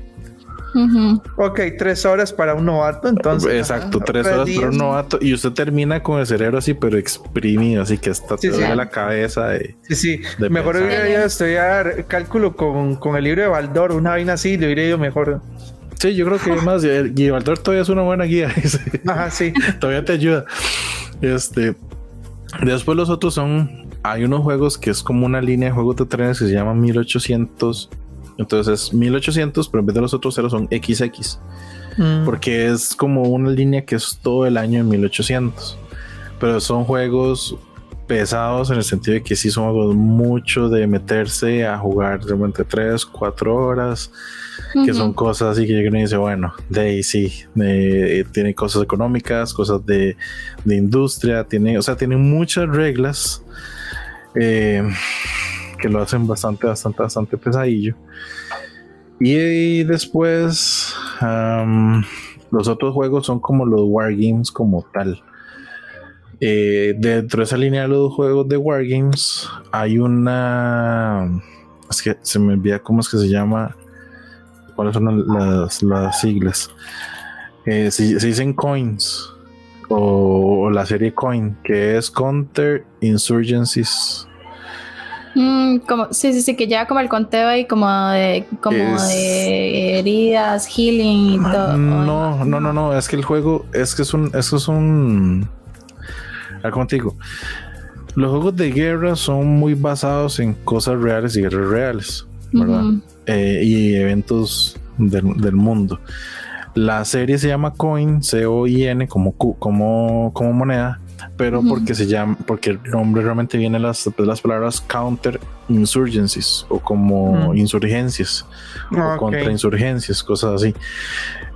Speaker 1: Ok, 3 horas para un novato, entonces.
Speaker 3: Exacto, 3 horas para un novato, y usted termina con el cerebro así, pero exprimido, así que hasta te duele la cabeza.
Speaker 1: Mejor hubiera ido a estudiar cálculo con el libro de Baldor, una vaina así, le hubiera ido mejor.
Speaker 3: Sí, yo creo que además Baldor todavía es una buena guía.
Speaker 1: Ajá, sí.
Speaker 3: Todavía te ayuda. Después los otros hay unos juegos que es como una línea de juegos de trenes que se llama 1800. Entonces es 1800, pero en vez de los otros ceros son XX. Porque es como una línea que es todo el año en 1800. Pero son juegos pesados en el sentido de que sí son juegos mucho de meterse a jugar realmente 3-4 horas. Que son cosas así que uno dice, bueno, de ahí sí, tiene cosas económicas, cosas de industria, tiene muchas reglas que lo hacen bastante pesadillo. Y después los otros juegos son como los wargames como tal. Dentro de esa línea de los juegos de wargames hay es que se me olvida cómo es que se llama, cuáles son las siglas. Se dicen coins o la serie coin, que es Counter Insurgencies.
Speaker 2: Sí, que lleva como el conteo ahí como de heridas, healing y todo.
Speaker 3: No, es que el juego es un ¿cómo te digo? Los juegos de guerra son muy basados en cosas reales y guerras reales, ¿verdad? Y eventos del mundo. La serie se llama Coin, C-O-I-N, como moneda, pero porque el nombre realmente viene de las palabras counter insurgencies o como insurgencias o contrainsurgencias, cosas así.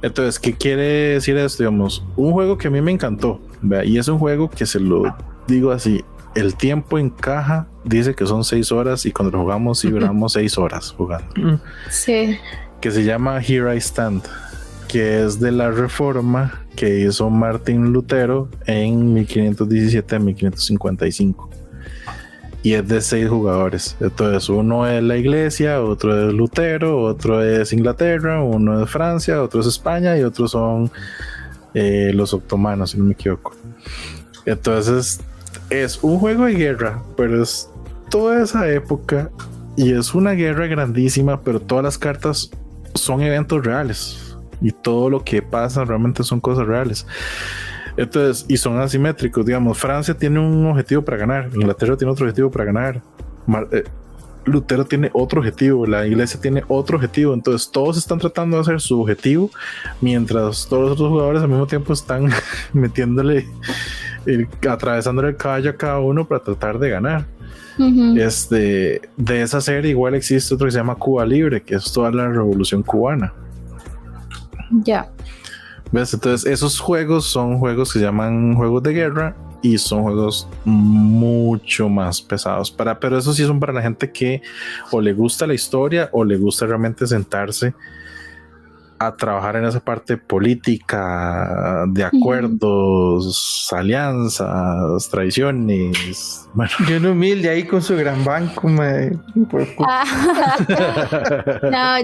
Speaker 3: Entonces, ¿qué quiere decir esto? Digamos, un juego que a mí me encantó, ¿vea? Y es un juego que se lo digo así, el tiempo en caja dice que son 6 horas y cuando lo jugamos sí duramos 6 horas jugando.
Speaker 2: Sí.
Speaker 3: Que se llama Here I Stand, que es de la reforma que hizo Martín Lutero en 1517-1555 y es de 6 jugadores. Entonces uno es la iglesia, otro es Lutero, otro es Inglaterra, uno es Francia, otro es España y otros son los otomanos, si no me equivoco. Entonces es un juego de guerra, pero es toda esa época y es una guerra grandísima, pero todas las cartas son eventos reales y todo lo que pasa realmente son cosas reales. Entonces, y son asimétricos, digamos, Francia tiene un objetivo para ganar, Inglaterra tiene otro objetivo para ganar, Lutero tiene otro objetivo, la iglesia tiene otro objetivo, entonces todos están tratando de hacer su objetivo mientras todos los otros jugadores al mismo tiempo están metiéndole atravesándole el caballo a cada uno para tratar de ganar. De esa serie igual existe otro que se llama Cuba Libre, que es toda la revolución cubana.
Speaker 2: Ya.
Speaker 3: ¿Ves? Entonces esos juegos son juegos que se llaman juegos de guerra y son juegos mucho más pesados pero eso sí son para la gente que o le gusta la historia o le gusta realmente sentarse a trabajar en esa parte política de acuerdos, alianzas, traiciones. Bueno,
Speaker 1: y un humilde ahí con su gran banco.
Speaker 2: No,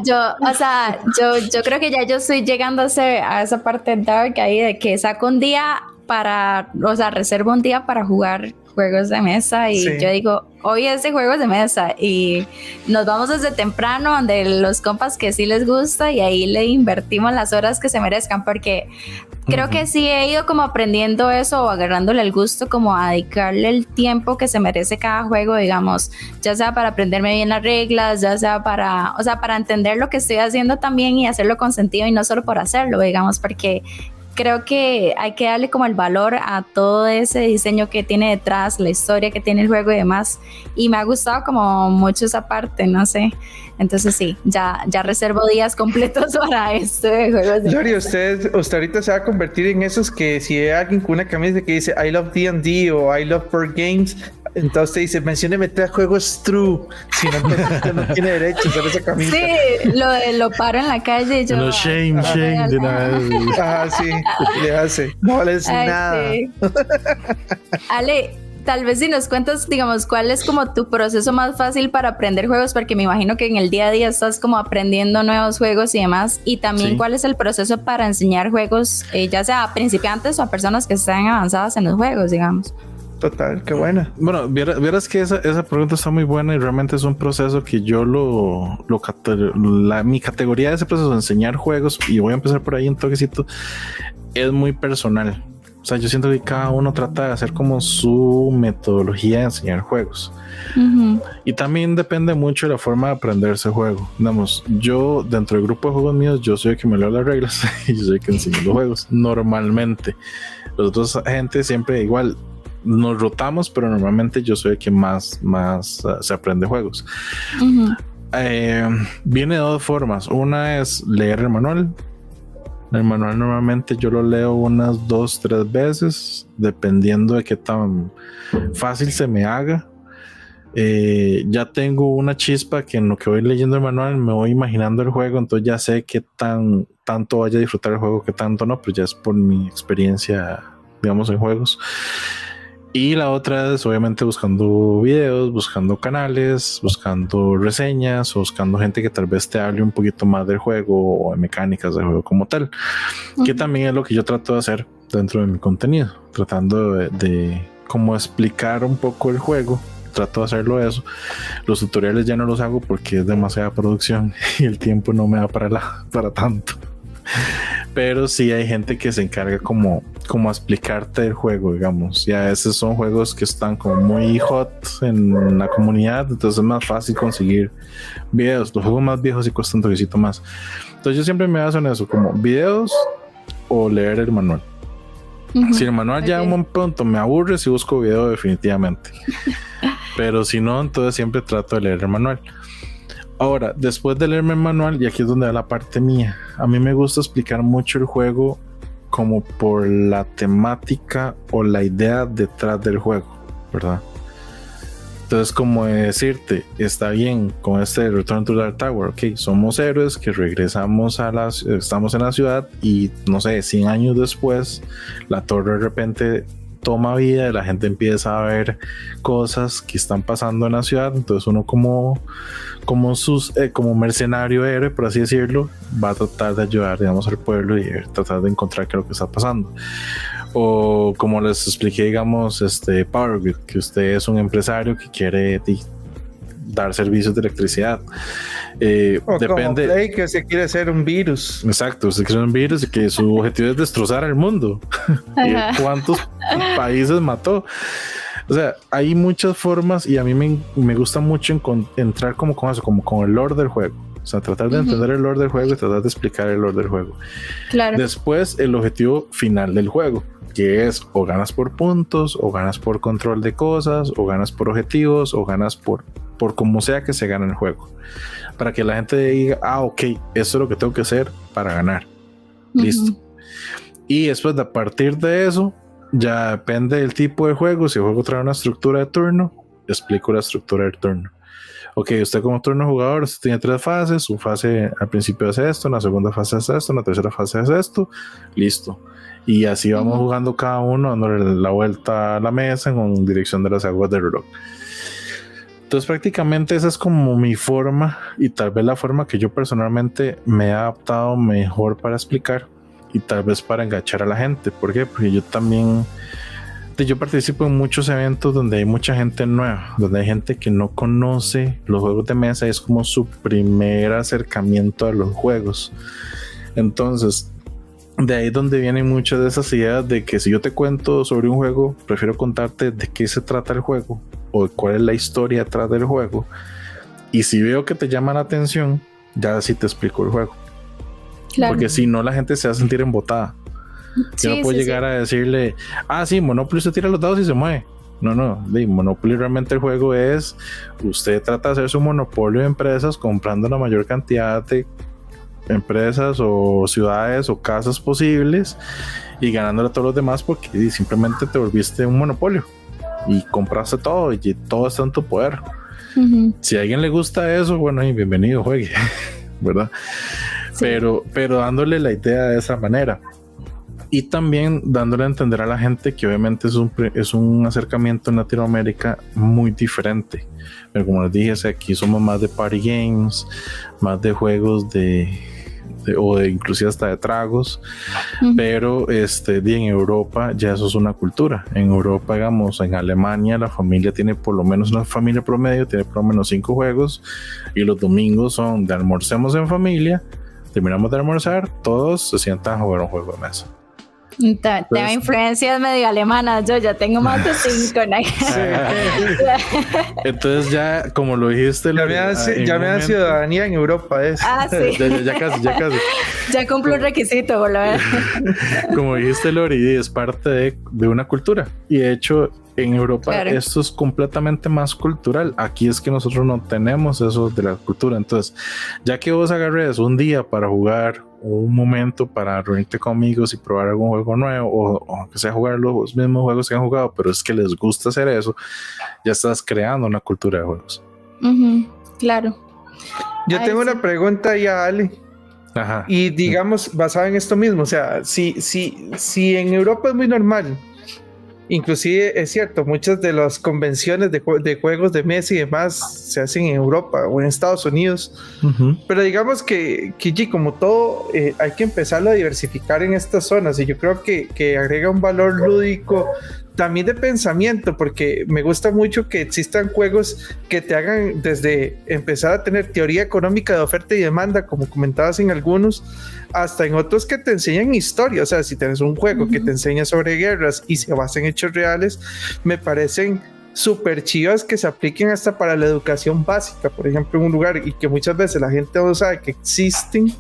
Speaker 2: yo creo que ya yo estoy llegando a esa parte dark ahí de que saco un día reservo un día para jugar juegos de mesa y yo digo, hoy es de juegos de mesa y nos vamos desde temprano donde los compas que sí les gusta y ahí le invertimos las horas que se merezcan porque creo que sí he ido como aprendiendo eso o agarrándole el gusto como a dedicarle el tiempo que se merece cada juego, digamos, ya sea para aprenderme bien las reglas, ya sea para entender lo que estoy haciendo también y hacerlo con sentido y no solo por hacerlo, digamos, porque creo que hay que darle como el valor a todo ese diseño que tiene detrás, la historia que tiene el juego y demás. Y me ha gustado como mucho esa parte, no sé. Entonces sí, ya reservo días completos para esto de juegos de
Speaker 1: Lori, usted ahorita se va a convertir en esos que si hay alguien con una camisa que dice I love D&D o I love board games, entonces te dice, mencióneme 3 juegos true. Si no, no tiene derecho a usar esa camisa.
Speaker 2: Sí, lo paro en la calle y yo...
Speaker 3: No, shame, de nada.
Speaker 1: Sí, le hace. No vales nada. Sí.
Speaker 2: Ale, tal vez si nos cuentas, digamos, cuál es como tu proceso más fácil para aprender juegos, porque me imagino que en el día a día estás como aprendiendo nuevos juegos y demás, y también cuál es el proceso para enseñar juegos, ya sea a principiantes o a personas que están avanzadas en los juegos, digamos.
Speaker 1: Total, qué buena.
Speaker 3: Bueno, vieras que esa pregunta está muy buena y realmente es un proceso que yo mi categoría de ese proceso de enseñar juegos, y voy a empezar por ahí un toquecito, es muy personal. O sea, yo siento que cada uno trata de hacer como su metodología de enseñar juegos. Y también depende mucho de la forma de aprender ese juego. Digamos, yo dentro del grupo de juegos míos, yo soy el que me leo las reglas y yo soy el que enseño los juegos. Normalmente, los otros gente siempre igual nos rotamos, pero normalmente yo soy el que más se aprende juegos. Viene de 2 formas. Una es leer el manual. El manual normalmente yo lo leo unas 2-3 veces, dependiendo de qué tan fácil se me haga. Ya tengo una chispa que en lo que voy leyendo el manual me voy imaginando el juego, entonces ya sé qué tanto vaya a disfrutar el juego, qué tanto no, pero ya es por mi experiencia, digamos, en juegos. Y la otra es obviamente buscando videos, buscando canales, buscando reseñas o buscando gente que tal vez te hable un poquito más del juego o de mecánicas del juego como tal, que también es lo que yo trato de hacer dentro de mi contenido, tratando de como explicar un poco el juego. Trato de hacerlo eso. Los tutoriales ya no los hago porque es demasiada producción y el tiempo no me da para tanto. pero sí hay gente que se encarga como a explicarte el juego, digamos. Y a veces son juegos que están como muy hot en la comunidad, entonces es más fácil conseguir videos. Los juegos más viejos sí cuestan un toquecito más. Entonces yo siempre me baso en eso, como videos o leer el manual. Si el manual ya un punto me aburre, si busco video definitivamente. Pero si no, entonces siempre trato de leer el manual. Ahora, después de leerme el manual, y aquí es donde va la parte mía, a mí me gusta explicar mucho el juego como por la temática o la idea detrás del juego, ¿verdad? Entonces, como decirte, está bien con este Return to Dark Tower, ok, somos héroes que regresamos estamos en la ciudad y no sé, 100 años después, la torre de repente toma vida y la gente empieza a ver cosas que están pasando en la ciudad. Entonces uno como mercenario héroe, por así decirlo, va a tratar de ayudar, digamos, al pueblo y tratar de encontrar qué es lo que está pasando. O como les expliqué, digamos, Power Grid, que usted es un empresario que quiere dar servicios de electricidad.
Speaker 1: O
Speaker 3: depende.
Speaker 1: Como Play, que se quiere hacer un virus.
Speaker 3: Exacto, usted quiere un virus y que su objetivo es destrozar el mundo. ¿Cuántos países mató? O sea, hay muchas formas y a mí me gusta mucho entrar como con eso, como con el lore del juego. O sea, tratar de entender el lore del juego y tratar de explicar el lore del juego. Claro. Después, el objetivo final del juego, que es o ganas por puntos, o ganas por control de cosas, o ganas por objetivos, o ganas por como sea que se gane el juego. Para que la gente diga, ok, eso es lo que tengo que hacer para ganar. Listo. Y después, a partir de eso, ya depende del tipo de juego. Si el juego trae una estructura de turno, explico la estructura del turno. Ok, usted como turno jugador, usted tiene 3 fases. Su fase al principio hace esto, en la segunda fase hace esto, en la tercera fase hace esto. Listo. Y así vamos jugando cada uno, dándole la vuelta a la mesa en dirección de las aguas del reloj. Entonces prácticamente esa es como mi forma, y tal vez la forma que yo personalmente me he adaptado mejor para explicar y tal vez para enganchar a la gente. ¿Por qué? Porque yo también participo en muchos eventos donde hay mucha gente nueva, donde hay gente que no conoce los juegos de mesa y es como su primer acercamiento a los juegos. Entonces de ahí donde vienen muchas de esas ideas de que si yo te cuento sobre un juego, prefiero contarte de qué se trata el juego o cuál es la historia detrás del juego, y si veo que te llama la atención, ya sí te explico el juego. Claro. Porque si no, la gente se va a sentir embotada. Yo no puedo llegar a decirle, sí, Monopoly usted tira los dados y se mueve. No, Monopoly realmente el juego es, usted trata de hacer su monopolio de empresas comprando la mayor cantidad de empresas o ciudades o casas posibles y ganándole a todos los demás, porque simplemente te volviste un monopolio y compraste todo y todo está en tu poder. Si a alguien le gusta eso, bueno, y bienvenido, juegue, ¿verdad? Sí. Pero dándole la idea de esa manera y también dándole a entender a la gente que obviamente es un acercamiento en Latinoamérica muy diferente. Pero como les dije, aquí somos más de party games, más de juegos o inclusive hasta de tragos, pero en Europa ya eso es una cultura. En Europa, digamos, en Alemania la familia tiene por lo menos, una familia promedio tiene por lo menos 5 juegos y los domingos son de almorcemos en familia, terminamos de almorzar, todos se sientan a jugar un juego de mesa.
Speaker 2: Tengo influencias medio alemanas, yo ya tengo más de 5.
Speaker 3: Entonces ya, como lo dijiste,
Speaker 1: ya me da ciudadanía en Europa.
Speaker 3: Sí. ya casi.
Speaker 2: Ya cumplo un requisito, por lo menos.
Speaker 3: Como dijiste, Lori, es parte de una cultura. Y de hecho, en Europa esto es completamente más cultural. Aquí es que nosotros no tenemos eso de la cultura. Entonces, ya que vos agarres un día para jugar, un momento para reunirte con amigos y probar algún juego nuevo, o aunque sea jugar los mismos juegos que han jugado, pero es que les gusta hacer eso, ya estás creando una cultura de juegos.
Speaker 2: Claro.
Speaker 1: Yo tengo una pregunta ya, Ale.
Speaker 3: Ajá.
Speaker 1: Y digamos, basada en esto mismo, o sea, si en Europa es muy normal, inclusive es cierto, muchas de las convenciones de juegos de mesa y demás se hacen en Europa o en Estados Unidos, pero digamos que como todo, hay que empezarlo a diversificar en estas zonas, y yo creo que agrega un valor lúdico también de pensamiento, porque me gusta mucho que existan juegos que te hagan desde empezar a tener teoría económica de oferta y demanda, como comentabas en algunos, hasta en otros que te enseñan historia. O sea, si tienes un juego que te enseña sobre guerras y se basa en hechos reales, me parecen súper chivas que se apliquen hasta para la educación básica, por ejemplo, en un lugar, y que muchas veces la gente no sabe que existen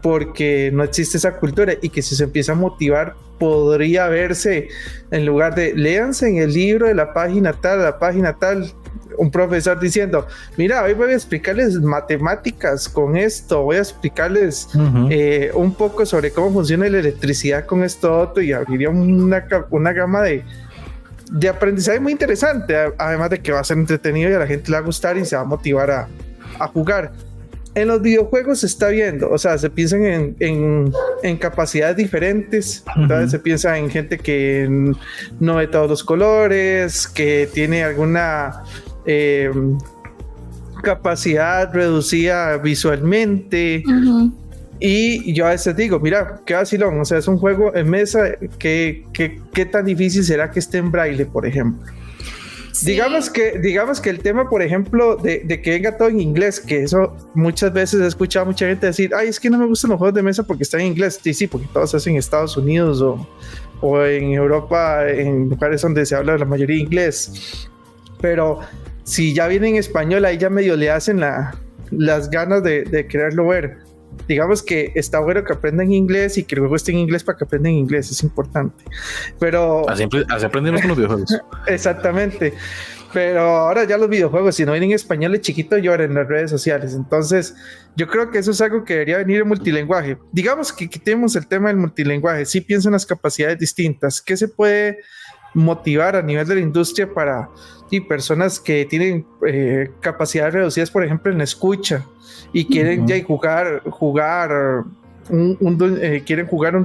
Speaker 1: porque no existe esa cultura, y que si se empieza a motivar podría verse, en lugar de léanse en el libro de la página tal, un profesor diciendo, mira, hoy voy a explicarles matemáticas con esto, voy a explicarles un poco sobre cómo funciona la electricidad con esto otro, y abriría una gama de aprendizaje muy interesante, además de que va a ser entretenido y a la gente le va a gustar y se va a motivar a jugar. En los videojuegos se está viendo, o sea, se piensan en capacidades diferentes, ¿sabes? Se piensa en gente que no ve todos los colores, que tiene alguna capacidad reducida visualmente. Y yo a veces digo, mira, qué vacilón, o sea, es un juego en mesa, ¿qué tan difícil será que esté en braille, por ejemplo? Sí. Digamos que el tema, por ejemplo, de que venga todo en inglés, que eso muchas veces he escuchado a mucha gente decir, ay, es que no me gustan los juegos de mesa porque están en inglés. Sí, porque todos se hacen en Estados Unidos o en Europa, en lugares donde se habla la mayoría inglés. Pero si ya viene en español, ahí ya medio le hacen las ganas de quererlo ver. Digamos que está bueno que aprendan inglés y que el juego esté en inglés para que aprendan inglés, es importante. Pero así
Speaker 3: aprendemos con los videojuegos.
Speaker 1: Exactamente. Pero ahora ya los videojuegos, si no vienen en español, el chiquito llora en las redes sociales. Entonces, yo creo que eso es algo que debería venir en multilenguaje. Digamos que quitemos el tema del multilenguaje. Sí pienso en las capacidades distintas. ¿Qué se puede motivar a nivel de la industria para personas que tienen capacidades reducidas, por ejemplo, en la escucha, y quieren ya quieren jugar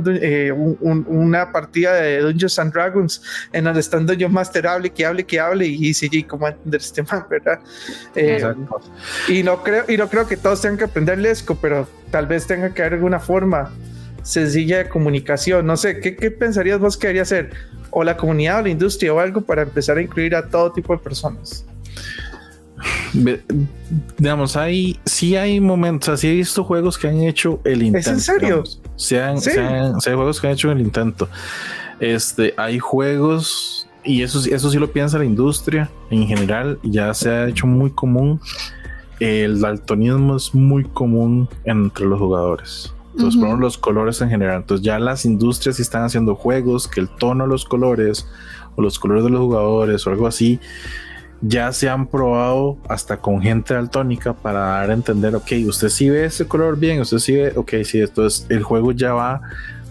Speaker 1: una partida de Dungeons and Dragons en donde está Dungeon Master hable y dice, ¿cómo va a entender este man, verdad? Y no creo que todos tengan que aprender lesco, pero tal vez tenga que haber alguna forma sencilla de comunicación. No sé, ¿qué pensarías vos que debería hacer? O la comunidad o la industria o algo para empezar a incluir a todo tipo de personas.
Speaker 3: Digamos, hay momentos, así he visto juegos que han hecho el intento.
Speaker 1: ¿Es en serio?
Speaker 3: Sí, hay juegos que han hecho el intento. Hay juegos, y eso sí lo piensa la industria en general, ya se ha hecho muy común. El daltonismo es muy común entre los jugadores. Entonces, por los colores en general. Entonces, ya las industrias están haciendo juegos que el tono de los colores o los colores de los jugadores o algo así ya se han probado hasta con gente daltónica para dar a entender, ok, usted sí ve ese color bien, usted sí ve, ok, sí, entonces el juego ya va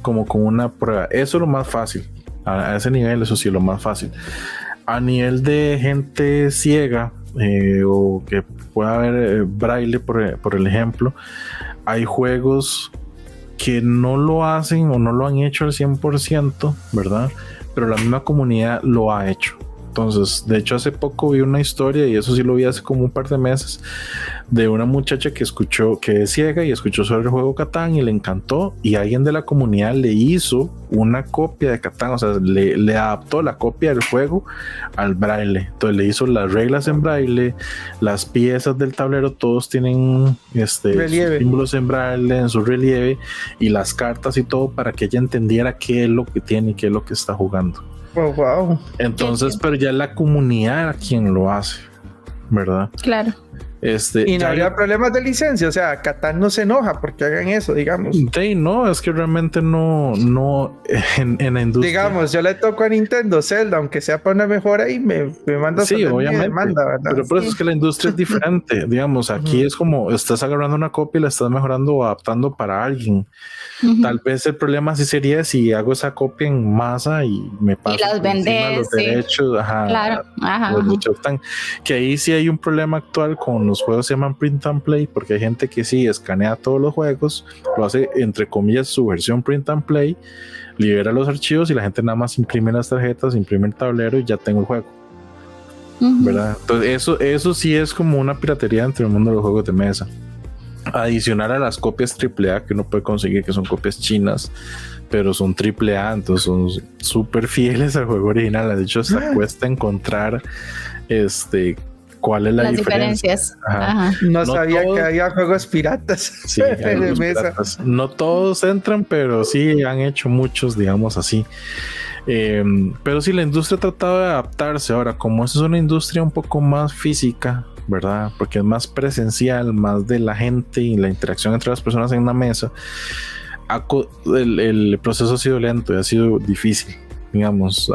Speaker 3: como con una prueba. Eso es lo más fácil. A ese nivel, eso sí, lo más fácil. A nivel de gente ciega o que pueda ver braille, por el ejemplo, hay juegos que no lo hacen o no lo han hecho al 100%, ¿verdad? Pero la misma comunidad lo ha hecho. Entonces, de hecho, hace poco vi una historia, y eso sí lo vi hace como un par de meses, de una muchacha que es ciega y escuchó sobre el juego Catán y le encantó, y alguien de la comunidad le hizo una copia de Catán, o sea, le adaptó la copia del juego al braille. Entonces le hizo las reglas en braille, las piezas del tablero, todos tienen símbolos en braille, en su relieve, y las cartas y todo, para que ella entendiera qué es lo que tiene y qué es lo que está jugando.
Speaker 1: Oh, wow.
Speaker 3: Entonces, pero ya la comunidad quien lo hace, ¿verdad? Claro.
Speaker 1: Y no habría problemas de licencia, o sea, Catán no se enoja porque hagan eso, digamos.
Speaker 3: Sí, no, es que realmente no en la industria.
Speaker 1: Digamos, yo le toco a Nintendo Zelda, aunque sea para una mejora, y me manda
Speaker 3: obviamente,
Speaker 1: demanda, ¿verdad?
Speaker 3: Pero por eso es que la industria es diferente, digamos, aquí es como estás agarrando una copia y la estás mejorando o adaptando para alguien. Tal vez el problema sí sería si hago esa copia en masa y me paso
Speaker 2: y las vendes,
Speaker 3: los derechos,
Speaker 2: claro,
Speaker 3: los derechos están, que ahí sí hay un problema actual con los juegos, se llaman print and play, porque hay gente que sí escanea todos los juegos, lo hace entre comillas su versión print and play, libera los archivos y la gente nada más imprime las tarjetas, imprime el tablero y ya tengo el juego, ¿verdad? Entonces eso sí es como una piratería entre el mundo de los juegos de mesa. adicional a las copias AAA que uno puede conseguir, que son copias chinas, pero son AAA, entonces son súper fieles al juego original. De hecho, hasta cuesta encontrar cuál es la
Speaker 2: las
Speaker 3: diferencia.
Speaker 2: diferencias. Ajá.
Speaker 1: No sabía que había juegos piratas.
Speaker 3: Sí,
Speaker 1: de mesa.
Speaker 3: Piratas. No todos entran, pero sí han hecho muchos, digamos así. Pero sí, la industria ha tratado de adaptarse. Ahora, como esa es una industria un poco más física, ¿verdad? Porque es más presencial, más de la gente y la interacción entre las personas en una mesa, el proceso ha sido lento y ha sido difícil. Digamos,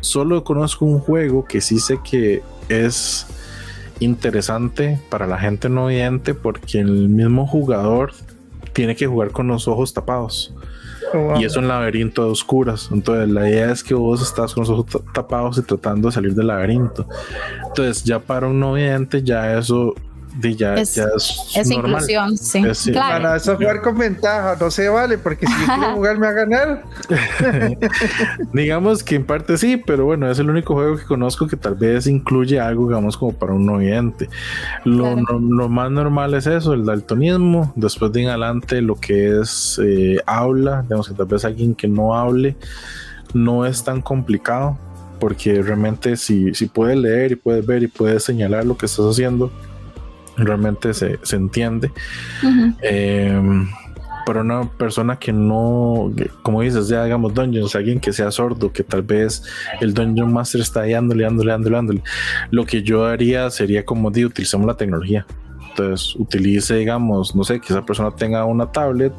Speaker 3: solo conozco un juego que sí sé que es interesante para la gente no vidente, porque el mismo jugador tiene que jugar con los ojos tapados. Oh, wow. Y es un laberinto de oscuras. Entonces la idea es que vos estás con los ojos tapados y tratando de salir del laberinto. Entonces ya para un no vidente ya eso ya es normal.
Speaker 2: Inclusión, sí.
Speaker 1: Claro. Para eso jugar con ventaja no se vale, porque si yo quiero jugar me va a ganar.
Speaker 3: Digamos que en parte sí, pero bueno, es el único juego que conozco que tal vez incluye algo, digamos, como para un no vidente. Lo más normal es eso, el daltonismo. Después de en adelante lo que es habla, digamos que tal vez alguien que no hable no es tan complicado, porque realmente si puedes leer y puedes ver y puedes señalar lo que estás haciendo, realmente se entiende. Uh-huh. Para una persona que no, como dices, ya digamos dungeons, alguien que sea sordo, que tal vez el Dungeon Master está ahí dándole, lo que yo haría sería como utilizamos la tecnología. Entonces utilice, digamos, no sé, que esa persona tenga una tablet,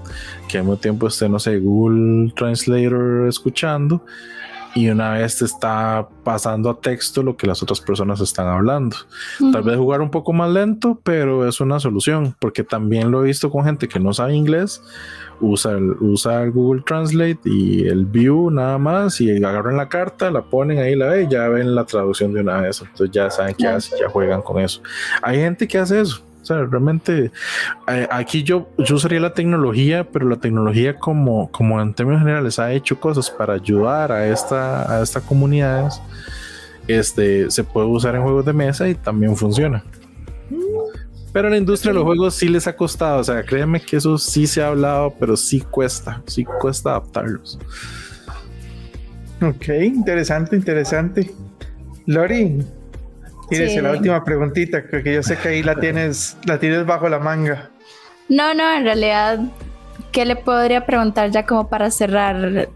Speaker 3: que al mismo tiempo esté, no sé, Google Translator escuchando, y una vez te está pasando a texto lo que las otras personas están hablando. Tal vez jugar un poco más lento, pero es una solución, porque también lo he visto con gente que no sabe inglés, usa el Google Translate y el View nada más, y agarran la carta, la ponen ahí, la ven, y ya ven la traducción de una vez. Entonces ya saben qué hace, ya juegan con eso. Hay gente que hace eso. O sea, realmente aquí yo usaría la tecnología, pero la tecnología como en términos generales ha hecho cosas para ayudar a estas comunidades. Se puede usar en juegos de mesa y también funciona. Pero a la industria de los juegos sí les ha costado. O sea, créeme que eso sí se ha hablado, pero sí cuesta adaptarlos.
Speaker 1: Ok, interesante. Lori, tienes la última preguntita, que yo sé que ahí la tienes bajo la manga.
Speaker 2: No, en realidad, ¿qué le podría preguntar ya como para cerrar?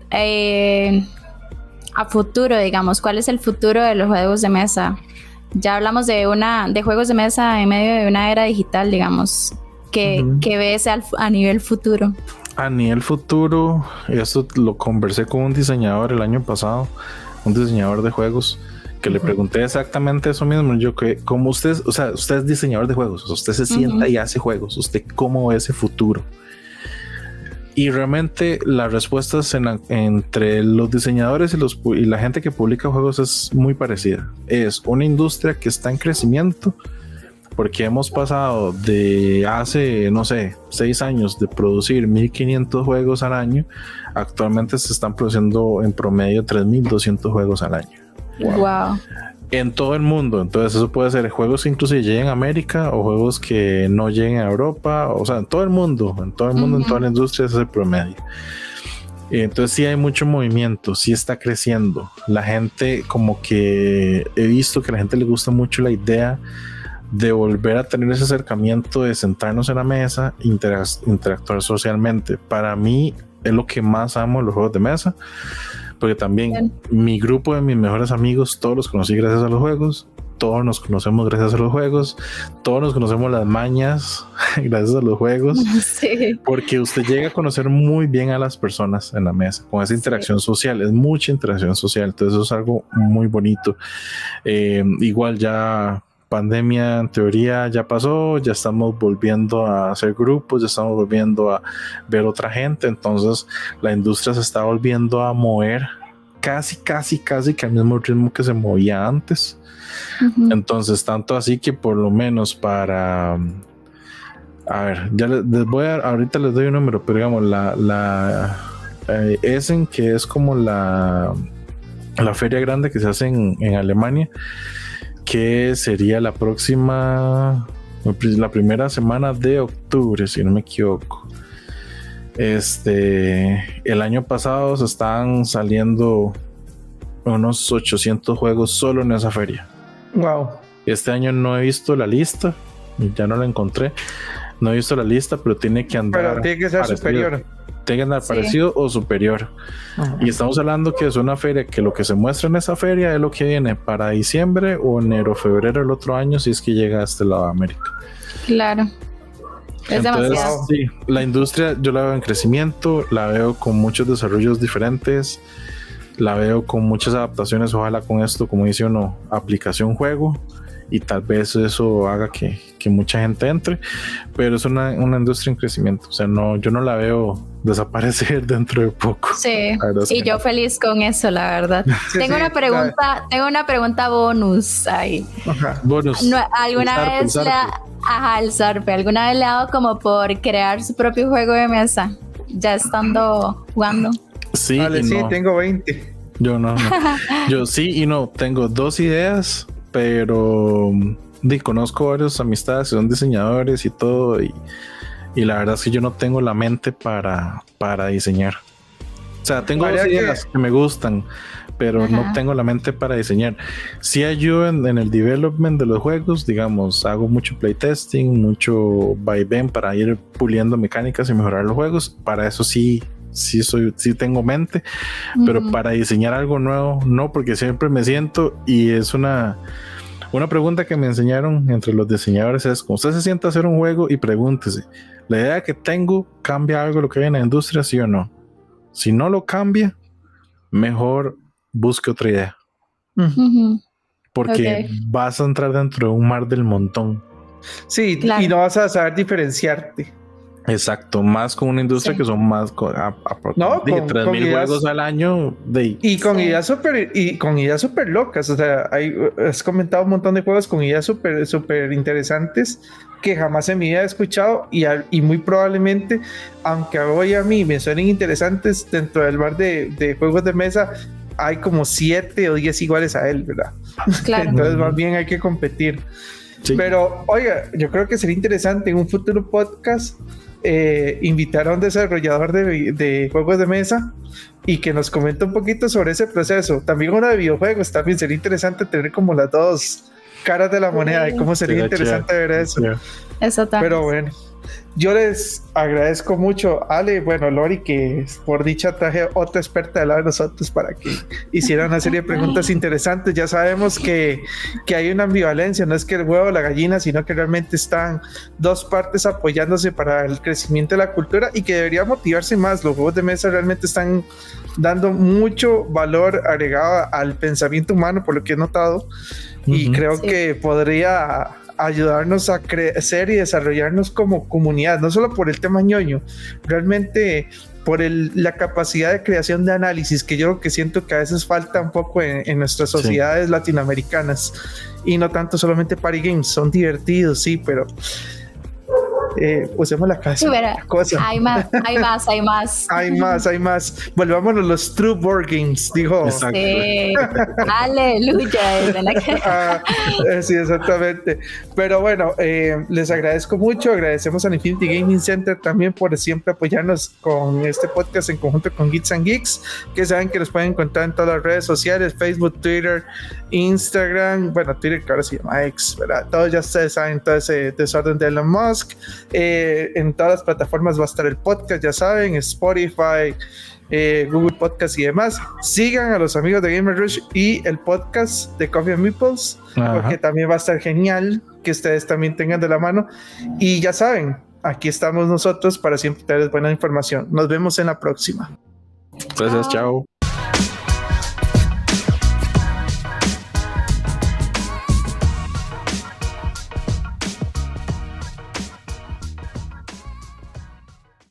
Speaker 2: A futuro, digamos, ¿cuál es el futuro de los juegos de mesa? Ya hablamos de juegos de mesa en medio de una era digital, digamos. ¿Qué ves a nivel futuro?
Speaker 3: A nivel futuro, eso lo conversé con un diseñador el año pasado, un diseñador de juegos, que le pregunté exactamente eso mismo. Yo, que como usted es diseñador de juegos, usted se sienta y hace juegos, ¿usted cómo ve ese futuro? Y realmente las respuestas entre los diseñadores y la gente que publica juegos es muy parecida. Es una industria que está en crecimiento, porque hemos pasado de hace, no sé, 6 años de producir 1,500 juegos al año. Actualmente se están produciendo en promedio 3,200 juegos al año.
Speaker 2: Wow.
Speaker 3: En todo el mundo. Entonces eso puede ser juegos que incluso lleguen a América o juegos que no lleguen a Europa, o sea, en todo el mundo, en toda la industria ese es el promedio. Entonces sí hay mucho movimiento, sí está creciendo. La gente, como que he visto que a la gente le gusta mucho la idea de volver a tener ese acercamiento, de sentarnos en la mesa, interactuar socialmente. Para mí es lo que más amo en los juegos de mesa, porque también mi grupo de mis mejores amigos, todos los conocí gracias a los juegos, todos nos conocemos gracias a los juegos, todos nos conocemos las mañas gracias a los juegos, sí. Porque usted llega a conocer muy bien a las personas en la mesa, con esa interacción social, es mucha interacción social, entonces eso es algo muy bonito. Igual ya pandemia en teoría ya pasó, ya estamos volviendo a hacer grupos, ya estamos volviendo a ver otra gente, entonces la industria se está volviendo a mover casi que al mismo ritmo que se movía antes. Entonces tanto así que por lo menos para, a ver, ya ahorita les doy un número, pero digamos la Essen, que es como la feria grande que se hace en Alemania, que sería la próxima la primera semana de octubre, si no me equivoco. El año pasado se estaban saliendo unos 800 juegos solo en esa feria.
Speaker 1: Wow.
Speaker 3: Este año no he visto la lista, ya no la encontré. No he visto la lista, pero tiene que andar.
Speaker 1: Pero tiene que ser
Speaker 3: parecido.
Speaker 1: superior.
Speaker 3: Tiene que andar parecido o superior. Y estamos hablando que es una feria que lo que se muestra en esa feria es lo que viene para diciembre o enero, febrero del otro año, si es que llega a este lado de América.
Speaker 2: Claro. Es
Speaker 3: Entonces,
Speaker 2: demasiado.
Speaker 3: sí, la industria yo la veo en crecimiento, la veo con muchos desarrollos diferentes, la veo con muchas adaptaciones, ojalá con esto, como dice uno, aplicación juego, y tal vez eso haga que mucha gente entre, pero es una industria en crecimiento, o sea, no, yo no la veo desaparecer dentro de poco.
Speaker 2: Sí, y
Speaker 3: yo
Speaker 2: yo feliz con eso, la verdad.
Speaker 1: Sí,
Speaker 2: tengo una pregunta bonus ahí.
Speaker 1: Ajá.
Speaker 3: Bonus.
Speaker 2: ¿Alguna vez el Zarpe, ¿alguna vez le ha dado como por crear su propio juego de mesa? Ya estando jugando.
Speaker 3: Sí,
Speaker 1: Vale,
Speaker 3: y
Speaker 1: sí,
Speaker 3: no.
Speaker 1: tengo 20.
Speaker 3: Yo no. Yo sí y no. Tengo 2 ideas, pero conozco varios amistades que son diseñadores y todo, y la verdad es que yo no tengo la mente para diseñar. O sea, tengo 2 ideas que me gustan, pero no tengo la mente para diseñar. Sí ayudo en el development de los juegos, digamos, hago mucho playtesting, mucho vaivén para ir puliendo mecánicas y mejorar los juegos. Para eso sí tengo mente, pero para diseñar algo nuevo no, porque siempre me siento, y es una pregunta que me enseñaron entre los diseñadores, es como usted se sienta a hacer un juego y pregúntese, la idea que tengo cambia algo lo que hay en la industria, sí o no. Si no lo cambia, mejor busque otra idea, porque vas a entrar dentro de un mar del montón.
Speaker 1: Sí, claro. Y no vas a saber diferenciarte.
Speaker 3: Exacto, más con una industria que son más con 3,000 juegos al año
Speaker 1: y con ideas súper locas. O sea, has comentado un montón de juegos con ideas súper interesantes que jamás en mi vida he escuchado, y muy probablemente, aunque hoy a mí me suenen interesantes, dentro del bar de juegos de mesa hay como 7 o 10 iguales a él, ¿verdad? Claro. Entonces más bien hay que competir. Sí. Pero oiga, yo creo que sería interesante en un futuro podcast invitar a un desarrollador de juegos de mesa y que nos comente un poquito sobre ese proceso. También uno de videojuegos, también sería interesante tener como las dos caras de la moneda, y cómo sería interesante ver eso.
Speaker 2: Eso también.
Speaker 1: Pero bueno, yo les agradezco mucho, Ale, bueno, Lori, que por dicha traje otra experta de lado de nosotros para que hiciera una serie de preguntas interesantes. Ya sabemos que hay una ambivalencia, no es que el huevo o la gallina, sino que realmente están dos partes apoyándose para el crecimiento de la cultura, y que debería motivarse más. Los juegos de mesa realmente están dando mucho valor agregado al pensamiento humano, por lo que he notado, y creo que podría ayudarnos a crecer y desarrollarnos como comunidad, no solo por el tema ñoño, realmente por la capacidad de creación de análisis, que yo creo que siento que a veces falta un poco en nuestras sociedades latinoamericanas, y no tanto solamente party games. Son divertidos, sí, pero usemos la cabeza.
Speaker 2: Hay más.
Speaker 1: Volvámonos los true board games, dijo.
Speaker 2: Sí. Aleluya.
Speaker 1: Sí, exactamente. Pero bueno, les agradezco mucho. Agradecemos al Infinity Gaming Center también por siempre apoyarnos con este podcast en conjunto con Geeks and Geeks, que saben que los pueden encontrar en todas las redes sociales: Facebook, Twitter, Instagram, bueno, Twitter que ahora se llama X, ¿verdad? Todos ya ustedes saben todo ese desorden de Elon Musk. En todas las plataformas va a estar el podcast, ya saben, Spotify, Google Podcast y demás. Sigan a los amigos de Gamer Rush y el podcast de Coffee and Meeples, porque también va a estar genial que ustedes también tengan de la mano. Y ya saben, aquí estamos nosotros para siempre traerles buena información. Nos vemos en la próxima.
Speaker 3: Gracias, chao.